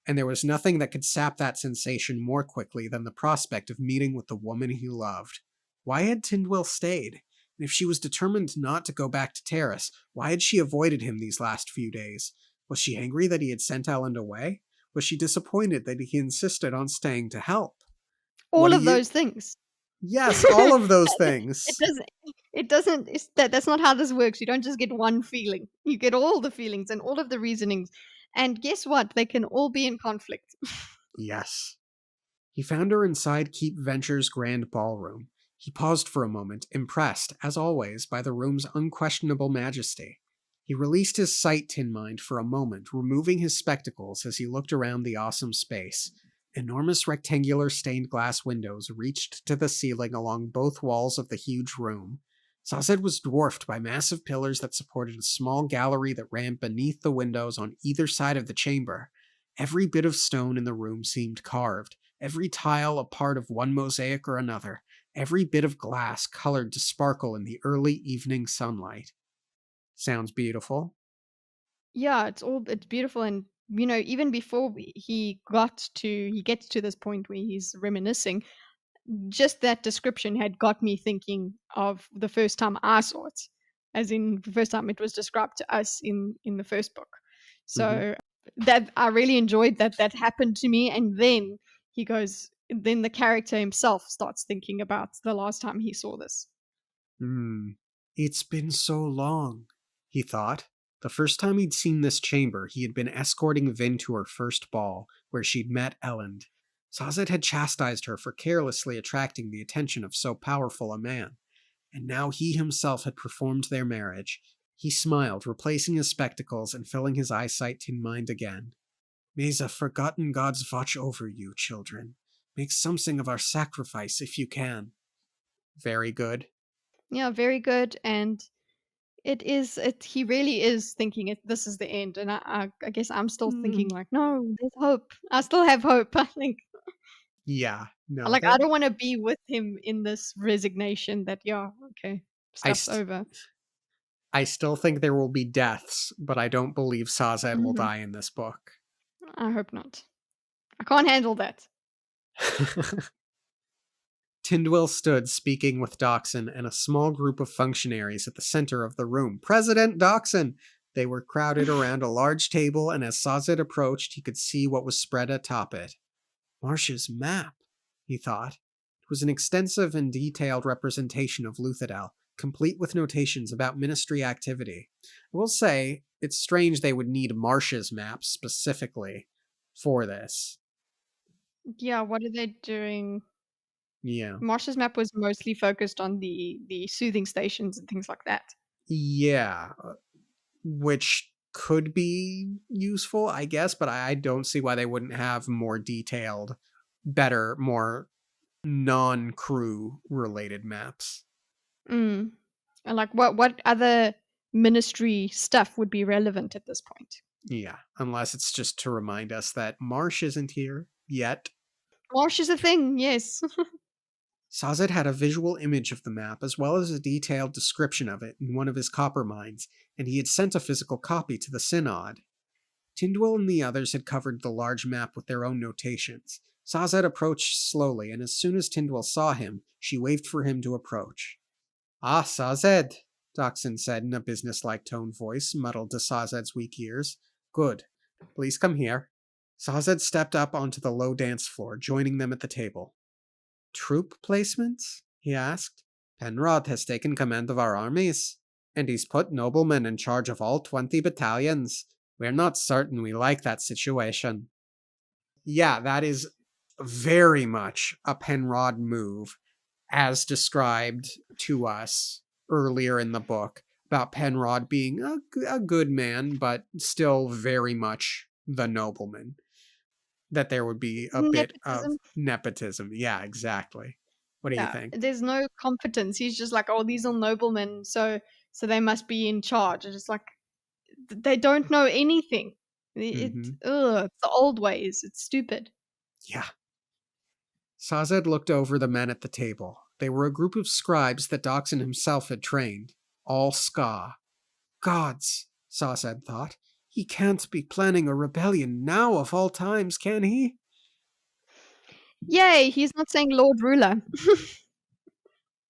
And there was nothing that could sap that sensation more quickly than the prospect of meeting with the woman he loved. Why had Tindwell stayed? And if she was determined not to go back to Terrace, why had she avoided him these last few days? Was she angry that he had sent Elend away? Was she disappointed that he insisted on staying to help? What All do of you. those things. Yes, all of those It things. doesn't. It doesn't. That's not how this works. You don't just get one feeling. You get all the feelings and all of the reasonings. And guess what? They can all be in conflict. Yes. He found her inside Keep Venture's grand ballroom. He paused for a moment, impressed, as always, by the room's unquestionable majesty. He released his sight tin mind for a moment, removing his spectacles as he looked around the awesome space. Enormous rectangular stained glass windows reached to the ceiling along both walls of the huge room. Sazed was dwarfed by massive pillars that supported a small gallery that ran beneath the windows on either side of the chamber. Every bit of stone in the room seemed carved, every tile a part of one mosaic or another, every bit of glass colored to sparkle in the early evening sunlight. Sounds beautiful. Yeah, it's beautiful, and even before he gets to this point where he's reminiscing, just that description had got me thinking of the first time I saw it. as in the first time it was described to us in the first book. Mhm. So that I really enjoyed that happened to me, and then then the character himself starts thinking about the last time he saw this. It's been so long, he thought. The first time he'd seen this chamber, he had been escorting Vin to her first ball, where she'd met Elend. Sazed had chastised her for carelessly attracting the attention of so powerful a man, and now he himself had performed their marriage. He smiled, replacing his spectacles and filling his eyesight to mind again. May the forgotten gods watch over you, children. Make something of our sacrifice if you can. Very good. Yeah, very good. And he really is thinking this is the end. And I guess I'm still thinking Mm, like, no, there's hope. I still have hope. I think yeah, no, like I don't want to be with him in this resignation that yeah, okay, I, stuff's st- over. I still think there will be deaths, but I don't believe Sazed will Mhm. die in this book. I hope not. I can't handle that. Tyndwyl stood speaking with Doxon and a small group of functionaries at the center of the room. President Doxon! They were crowded around a large table, and as Sazed approached, he could see what was spread atop it. Marsh's map, he thought. It was an extensive and detailed representation of Luthadel, complete with notations about ministry activity. I will say, it's strange they would need Marsh's map specifically for this. Yeah, what are they doing? Yeah. Marsh's map was mostly focused on the soothing stations and things like that. Yeah. Which could be useful, I guess, but I don't see why they wouldn't have more detailed, better, more non crew related maps. Mm. And like what other ministry stuff would be relevant at this point? Yeah, unless it's just to remind us that Marsh isn't here yet. Marsh is a thing, yes. Sazed had a visual image of the map as well as a detailed description of it in one of his copper mines, and he had sent a physical copy to the Synod. Tyndwyl and the others had covered the large map with their own notations. Sazed approached slowly, and as soon as Tyndwyl saw him, she waved for him to approach. Ah, Sazed, Doxon said in a businesslike toned voice, muddled to Sazed's weak ears. Good. Please come here. Sazed stepped up onto the low dance floor, joining them at the table. Troop placements? He asked. Penrod has taken command of our armies, and he's put noblemen in charge of all 20 battalions. We're not certain we like that situation. Yeah, that is very much a Penrod move, as described to us earlier in the book, about Penrod being a good man, but still very much the nobleman. That there would be a bit of Nepotism. nepotism. Yeah, exactly. What do you Yeah, think? there's no competence. He's just like, oh, these are noblemen, so they must be in charge. And it's like they don't know anything. Mm-hmm. It's the old ways. It's stupid. Yeah. Sazed looked over the men at the table. They were a group of scribes that Doxon himself had trained, all Ska. Gods, Sazed thought. He can't be planning a rebellion now of all times, can he? Yay! He's not saying Lord Ruler.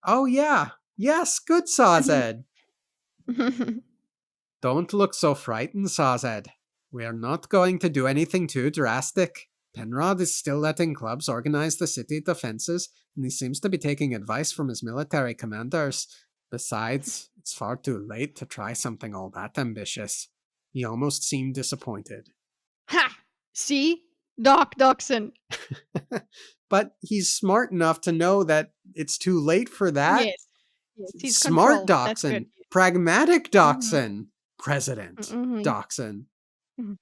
Oh, yeah. Yes, good, Sazed. Don't look so frightened, Sazed. We are not going to do anything too drastic. Penrod is still letting clubs organize the city defenses, and he seems to be taking advice from his military commanders. Besides, it's far too late to try something all that ambitious. He almost seemed disappointed. Ha! See, Doxon. But he's smart enough to know that it's too late for that. Yes, yes, he's Smart controlled. That's good. Dachshund. Pragmatic Mhm, Dachshund. President mhm, Dachshund. mhm.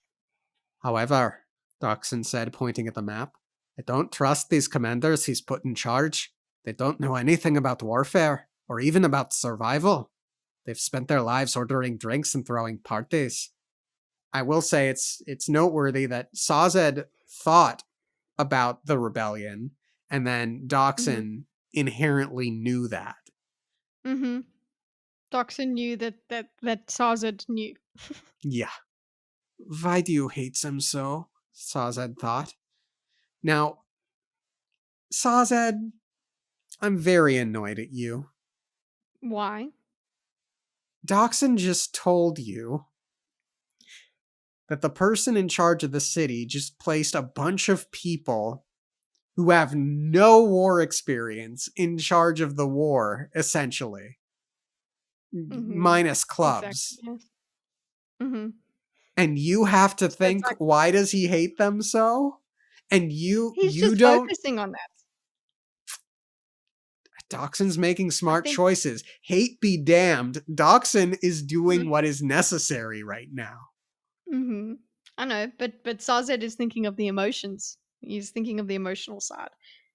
However, Dachshund said, pointing at the map, I don't trust these commanders he's put in charge. They don't know anything about warfare, or even about survival. They've spent their lives ordering drinks and throwing parties. I will say it's noteworthy that Sazed thought about the rebellion, and then Mhm, Dachshund inherently knew that. mhm. Doxon knew that Sazed knew. Yeah. Why do you hate them so? Sazed thought. Now, Sazed, I'm very annoyed at you. Why? Doxson just told you that the person in charge of the city just placed a bunch of people who have no war experience in charge of the war, essentially, Mhm. minus Exactly, clubs. yes. Mhm. And you have to So it's think, like why does he hate them so? And he's you just don't. focusing on that. Doxson's making I smart think choices. Hate be damned. Doxson is Mhm. doing what is necessary right now. Mhm. I know, but Sazed is thinking of the emotions. He's thinking of the emotional side.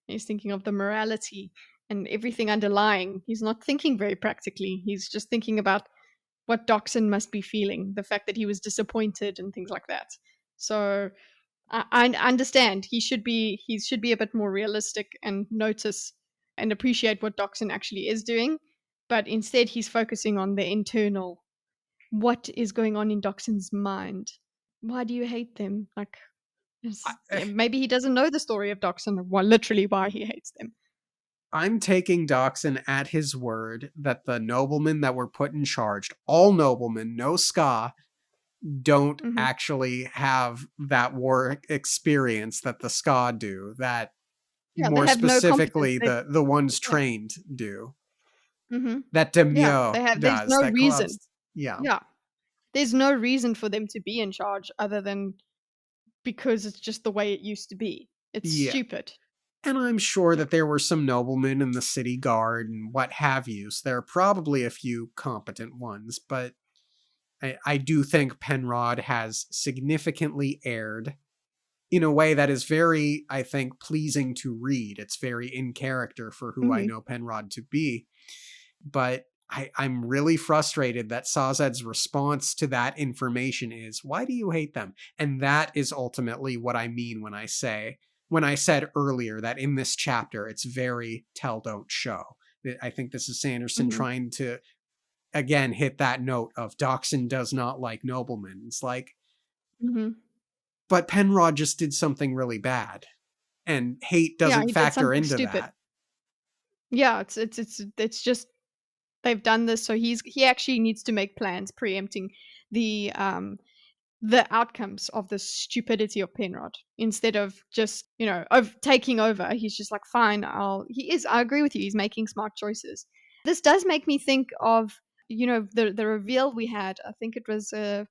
He's thinking of the morality and everything underlying. He's not thinking very practically. He's just thinking about what Doxson must be feeling, the fact that he was disappointed and things like that. So I understand he should be a bit more realistic and notice and appreciate what Doxson actually is doing, but instead he's focusing on the internal what is going on in Doxson's mind. Why do you hate them? Like, I, maybe he doesn't know the story of Doxson, or literally why he hates them. I'm taking Doxson at his word that the noblemen that were put in charge, all noblemen, no ska, don't Hmm. actually have that war experience that the ska do, that Yeah, they more have no competence. specifically the ones Yeah. trained do. Hmm. That Yeah, Demure there's does, no that reason. clubs. Yeah. Yeah, there's no reason for them to be in charge other than because it's just the way it used to be. It's Yeah. stupid. And I'm sure Yeah. that there were some noblemen in the city guard and what have you. So there are probably a few competent ones, but I do think Penrod has significantly erred in a way that is very, I think, pleasing to read. It's very in character for who I Hmm. know Penrod to be. But I'm really frustrated that Sazed's response to that information is, why do you hate them? And that is ultimately what I mean when I said earlier that in this chapter it's very tell don't show. I think this is Sanderson Hmm. trying to again hit that note of Doxson does not like noblemen. It's like, Hmm. but Penrod just did something really bad, and hate Yeah, doesn't he did factor something into stupid. that. Yeah, it's just they've done this, so he actually needs to make plans preempting the um the outcomes of the stupidity of Penrod instead of just, of taking over. He's just like, fine, I agree with you. He's making smart choices. This does make me think of, the reveal we had. I think it was a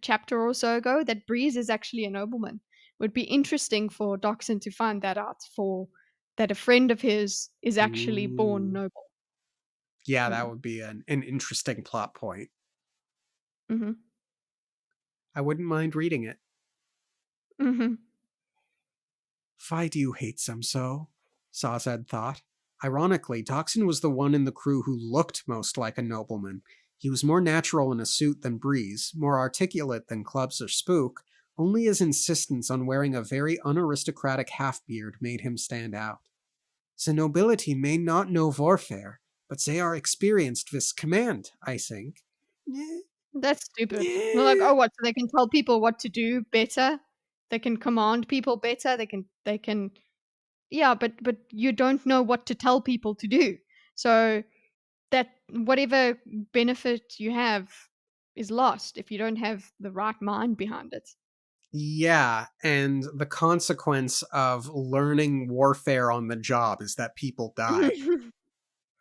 chapter or so ago that Breeze is actually a nobleman. Would be interesting for Doxson to find that out for that a friend of his is actually born Ooh. noble. Yeah, that Mm. would be an interesting plot point. Mhm. I wouldn't mind reading it. Mhm. Why do you hate them so? Sazed thought. Ironically, Doxson was the one in the crew who looked most like a nobleman. He was more natural in a suit than Breeze, more articulate than Clubs or Spook, only his insistence on wearing a very unaristocratic half-beard made him stand out. The nobility may not know warfare, but they are experienced with command, I think. Eh, That's stupid. They're like, eh. "Oh, what? So they can tell people what to do better? They can command people better? They can Yeah, but you don't know what to tell people to do. So that whatever benefit you have is lost if you don't have the right mind behind it." Yeah, and the consequence of learning warfare on the job is that people die.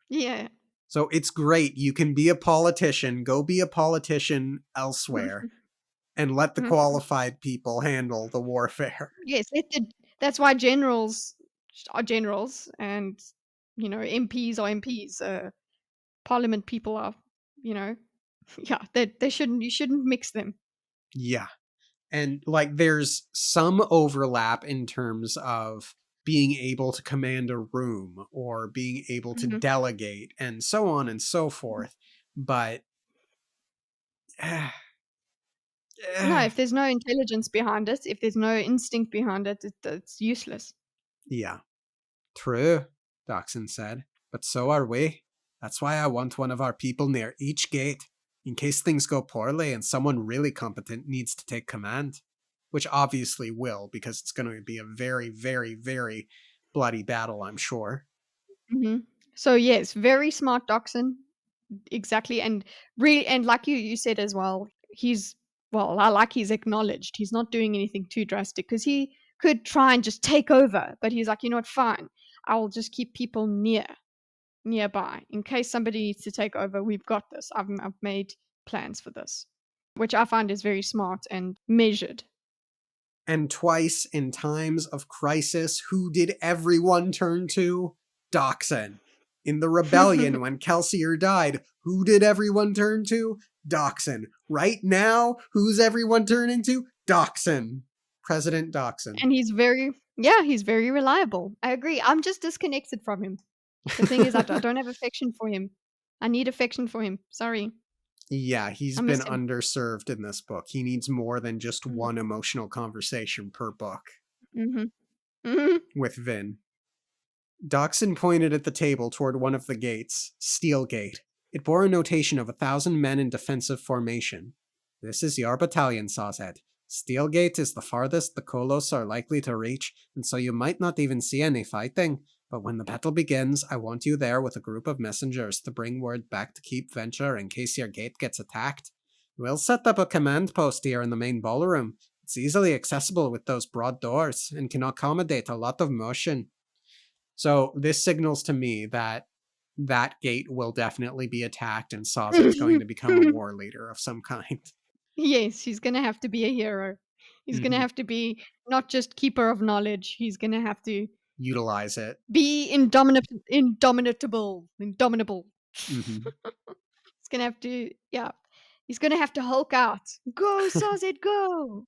Yeah. So it's great. You can be a politician, go be a politician elsewhere, and let the qualified people handle the warfare. Yes, that's why generals are generals and, MPs are MPs, parliament people are, you know yeah, they shouldn't you shouldn't mix them. Yeah. And like there's some overlap in terms of being able to command a room or being able to Mhm. delegate and so on and so forth. But eh, No, eh, if there's no intelligence behind it, if there's no instinct behind it, it's useless. yeah, true, Doxson said. But so are we. That's why I want one of our people near each gate, in case things go poorly and someone really competent needs to take command. Which obviously will, because it's going to be a very, very, very bloody battle, I'm sure. Mhm. So, yes, very smart Dachshund, exactly. And really, and like you said as well, I like he's acknowledged. He's not doing anything too drastic because he could try and just take over, but he's like, you know what, fine. I'll just keep people nearby in case somebody needs to take over. We've got this. I've made plans for this, which I find is very smart and measured. And twice in times of crisis, who did everyone turn to? Doxson. In the rebellion when Kelsier died, who did everyone turn to? Doxson. Right now, who's everyone turning to? Doxson. President Doxson. And he's very reliable. I agree. I'm just disconnected from him. The thing is, I don't have affection for him. I need affection for him. Sorry. Yeah, he's I been miss him. underserved in this book. He needs more than just Mm. one emotional conversation per book Mhm. Mhm. with Vin. Doxson pointed at the table toward one of the gates, Steel Gate. It bore a notation of 1,000 men in defensive formation. This is your battalion, Sazed. Steel Gate is the farthest the Kolos are likely to reach, and so you might not even see any fighting. But when the battle begins, I want you there with a group of messengers to bring word back to Keep Venture in case your gate gets attacked. We'll set up a command post here in the main ballroom. It's easily accessible with those broad doors, and can accommodate a lot of motion. So this signals to me that that gate will definitely be attacked and Sazed's going to become a war leader of some kind. Yes, he's gonna have to be a hero. He's gonna Mhm. have to be not just keeper of knowledge. He's gonna have to Utilize it. be indomitable. Mhm. He's gonna have to, yeah. He's gonna have to Hulk out. Go, Sazed, go!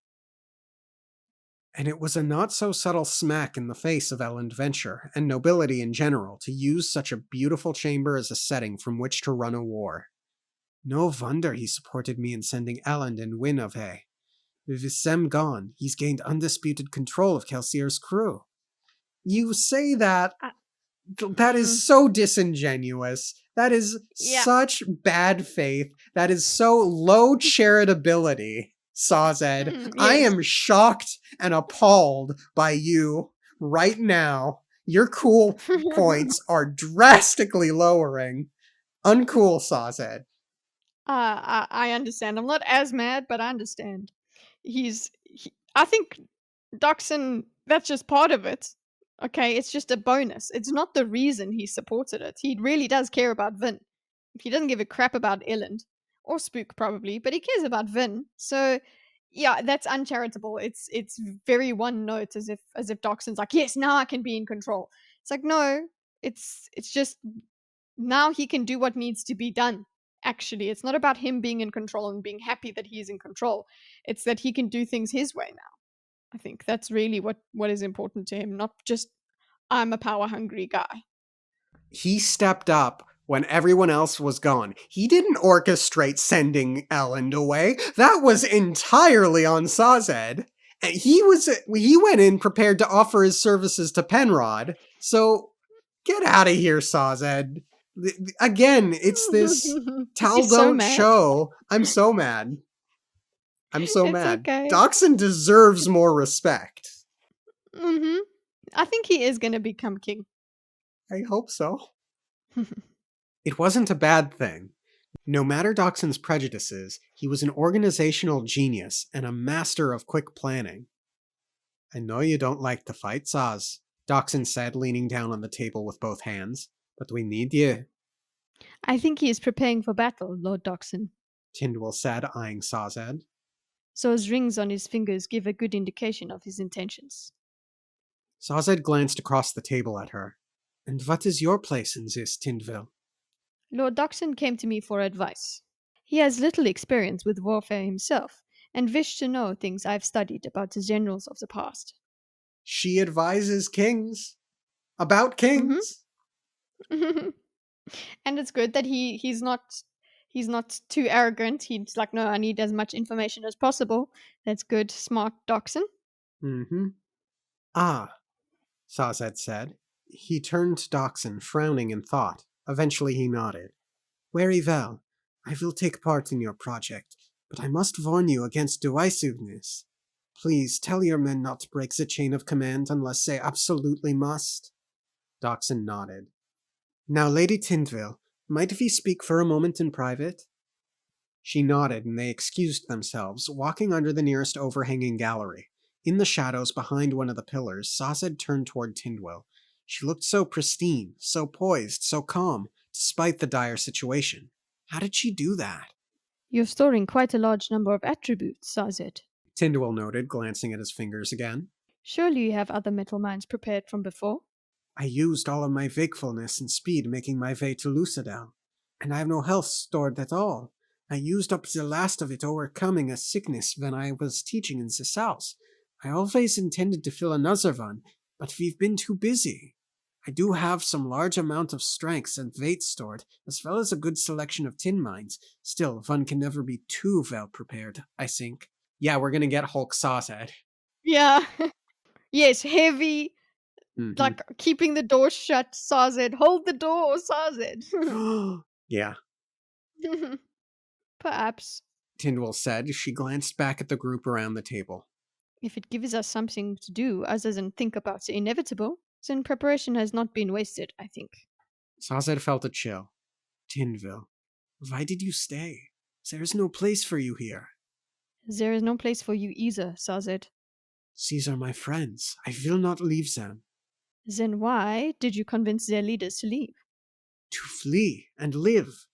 And it was a not so subtle smack in the face of Elend Venture and nobility in general to use such a beautiful chamber as a setting from which to run a war. No wonder he supported me in sending Elend and Win away. With Sem gone, he's gained undisputed control of Kelsier's crew. You say that Uh, that is so disingenuous. That is yeah. such bad faith. That is so low charitability, Sazed. I Yes. am shocked and appalled by you right now. Your cool points are drastically lowering. Uncool, Sazed. I understand. I'm not as mad, but I understand. I think Doxson, that's just part of it. Okay, it's just a bonus. It's not the reason he supported it. He really does care about Vin. He doesn't give a crap about Elend or Spook probably, but he cares about Vin. So yeah, that's uncharitable. It's very one note, as if Doxson's like, yes, now I can be in control. It's like, no, it's just now he can do what needs to be done. Actually, it's not about him being in control and being happy that he's in control. It's that he can do things his way now. I think that's really what is important to him, not just I'm a power hungry guy. He stepped up when everyone else was gone. He didn't orchestrate sending Elend away. That was entirely on Sazed. And he went in prepared to offer his services to Penrod. So get out of here, Sazed. Again, it's this tell He's so don't mad. show. I'm so mad. I'm so It's mad. okay. Doxson deserves more respect. Mhm. I think he is gonna become king. I hope so. It wasn't a bad thing. No matter Doxson's prejudices, he was an organizational genius and a master of quick planning. I know you don't like to fight, Saz, Doxson said, leaning down on the table with both hands, but we need you, I think he is preparing for battle, Lord Doxson. Tindwell said, eyeing Sazed. Those rings on his fingers give a good indication of his intentions. Sazed glanced across the table at her. And what is your place in this, Tindwell? Lord Doxson came to me for advice. He has little experience with warfare himself, and wished to know things I've studied about the generals of the past. She advises kings. About Mm-hmm. kings. And it's good that he's not too arrogant. He's like, no, I need as much information as possible. That's good, smart Doxson. Mm-hmm. Ah, Sazed said. He turned to Doxson, frowning in thought. Eventually he nodded. Very well. I will take part in your project, but I must warn you against divisiveness. Please tell your men not to break the chain of command unless they absolutely must. Doxson nodded. Now, Lady Tindville, Might we speak for a moment in private? She nodded, and they excused themselves, walking under the nearest overhanging gallery. In the shadows behind one of the pillars, Sazed turned toward Tindwell. She looked so pristine, so poised, so calm, despite the dire situation. How did she do that? You're storing quite a large number of attributes, Sazed. Tindwell noted, glancing at his fingers again. Surely you have other metal mines prepared from before? I used all of my wakefulness and speed making my way to Lucidel, and I have no health stored at all. I used up the last of it overcoming a sickness when I was teaching in the south. I always intended to fill another one, but we've been too busy. I do have some large amount of strength and weight stored, as well as a good selection of tin mines. Still, one can never be too well prepared, I think. Yeah, we're gonna get Hulk Sawhead. Yeah. Yes, heavy, Mm-hmm. like keeping the door shut, Sazed. Hold the door, Sazed. Yeah, Perhaps. Tindwell said. She glanced back at the group around the table. If it gives us something to do other than think about the inevitable, then preparation has not been wasted, I think. Sazed felt a chill. Tindville, why did you stay? There is no place for you here. There is no place for you either, Sazed. These are my friends. I will not leave them. Then why did you convince their leaders to leave? To flee and live.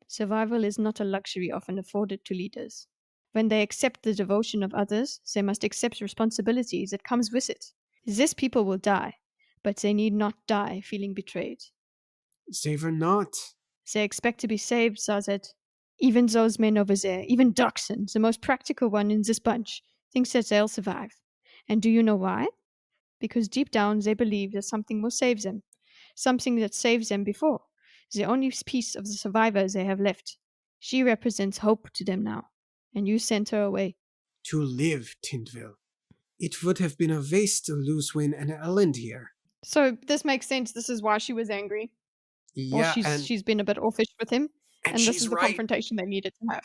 Survival is not a luxury often afforded to leaders. When they accept the devotion of others, they must accept responsibility that comes with it. This people will die, but they need not die feeling betrayed. They were not. They expect to be saved, Sazed. Even those men over there, even Doxon, the most practical one in this bunch, thinks that they'll survive. And do you know why? Because deep down they believe that something will save them. Something that saved them before. The only piece of the survivor they have left. She represents hope to them now. And you sent her away. To live, Tindville. It would have been a waste to lose Win and Elend here. So this makes sense. This is why she was angry. Or Yeah, she's been a bit offish with him. and And this she's is the right. confrontation they needed to have.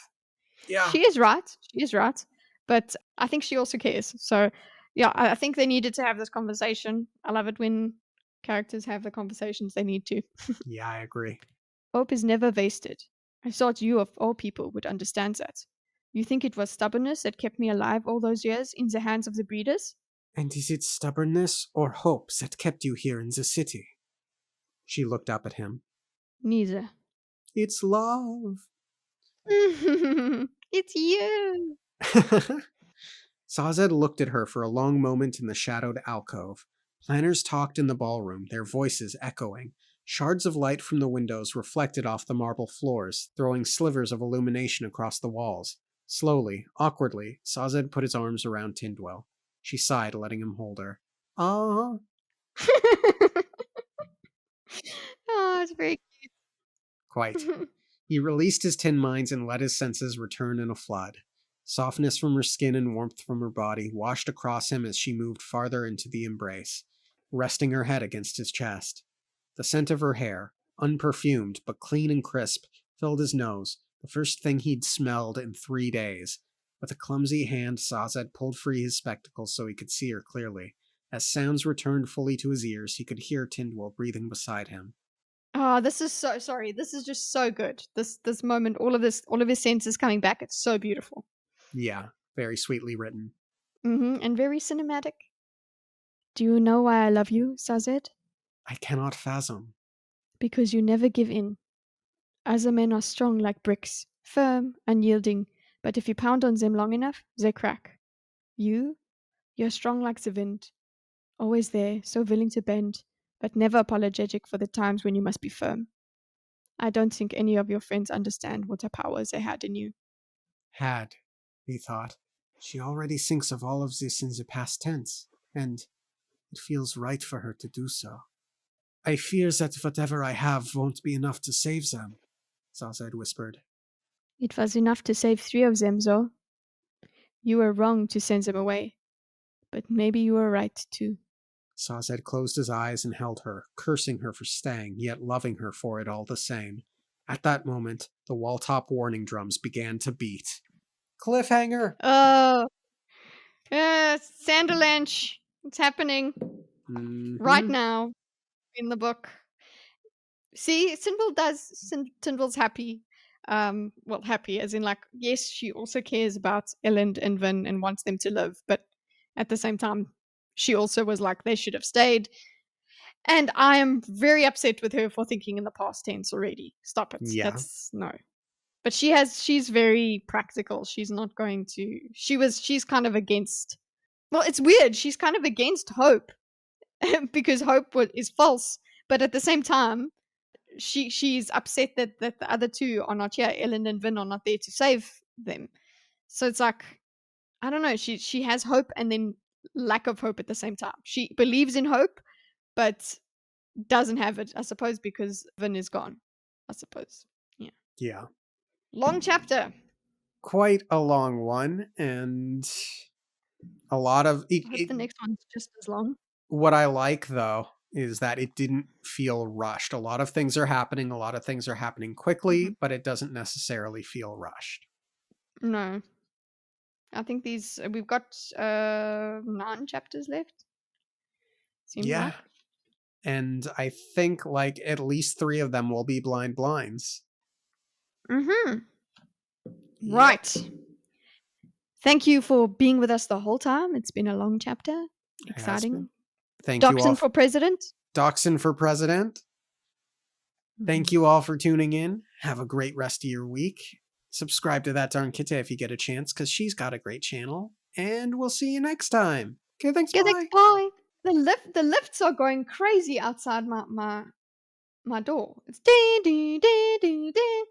Yeah. She is right. She is right. But I think she also cares. So, yeah, I think they needed to have this conversation. I love it when characters have the conversations they need to. Yeah, I agree. Hope is never wasted. I thought you, of all people, would understand that. You think it was stubbornness that kept me alive all those years in the hands of the breeders? And is it stubbornness or hope that kept you here in the city? She looked up at him. Neither. It's love. It's you. Sazed looked at her for a long moment in the shadowed alcove. Planners talked in the ballroom, their voices echoing. Shards of light from the windows reflected off the marble floors, throwing slivers of illumination across the walls. Slowly, awkwardly, Sazed put his arms around Tindwell. She sighed, letting him hold her. Ah. Oh, it's very Quite. cute. He released his tin mines and let his senses return in a flood. Softness from her skin and warmth from her body washed across him as she moved farther into the embrace, resting her head against his chest. The scent of her hair, unperfumed but clean and crisp, filled his nose, the first thing he'd smelled in 3 days. With a clumsy hand, Sazed pulled free his spectacles so he could see her clearly. As sounds returned fully to his ears, he could hear Tindwell breathing beside him. Oh, this is so sorry. This is just so good. This moment, all of his senses coming back. It's so beautiful. Yeah, very sweetly written. And very cinematic. Do you know why I love you, Sazed? I cannot fathom. Because you never give in. Other men are strong like bricks, firm, unyielding, but if you pound on them long enough, they crack. You're strong like the wind, always there, so willing to bend, but never apologetic for the times when you must be firm. I don't think any of your friends understand what a power they had in you. Had, he thought. She already thinks of all of this in the past tense, and it feels right for her to do so. I fear that whatever I have won't be enough to save them, Sazed whispered. It was enough to save 3 of them, though. You were wrong to send them away, but maybe you were right too. Sazed closed his eyes and held her, cursing her for staying, yet loving her for it all the same. At that moment, the wall-top warning drums began to beat. Cliffhanger! Oh, Sanderlanche. It's happening right Mm-hmm. now in the book. See, Tindall's happy. Well, happy as in like, yes, she also cares about Ellen and Vin and wants them to live, but at the same time, she also was like they should have stayed. And I am very upset with her for thinking in the past tense already. Stop it. Yeah. That's no. But she's very practical. She's not going to she's kind of against, well, it's weird. She's kind of against hope because hope is false, but at the same time, she's upset that the other two are not here. Ellen and Vin are not there to save them. So it's like, I don't know. She has hope and then lack of hope at the same time. She believes in hope, but doesn't have it, I suppose, because Vin is gone. I suppose. Yeah. Yeah. Long chapter. Quite a long one, and a lot of I hope the next one's just as long. what I like though is that it didn't feel rushed. A lot of things are happening, a lot of things are happening quickly, Mhm. but it doesn't necessarily feel rushed. No. I think these we've got 9 chapters left. Seems Yeah. like. And I think like at least 3 of them will be blind blinds. Mhm. Yep. Right. Thank you for being with us the whole time. It's been a long chapter. Has been. Exciting. Thank you all. Dachshund for president. Dachshund for president. Thank Mhm. you all for tuning in. Have a great rest of your week. Subscribe to That Darn Kitta if you get a chance, because she's got a great channel. And we'll see you next time. Okay, thanks. Okay, thanks. Bye. Bye. The lifts are going crazy outside my door. It's dee dee dee dee dee.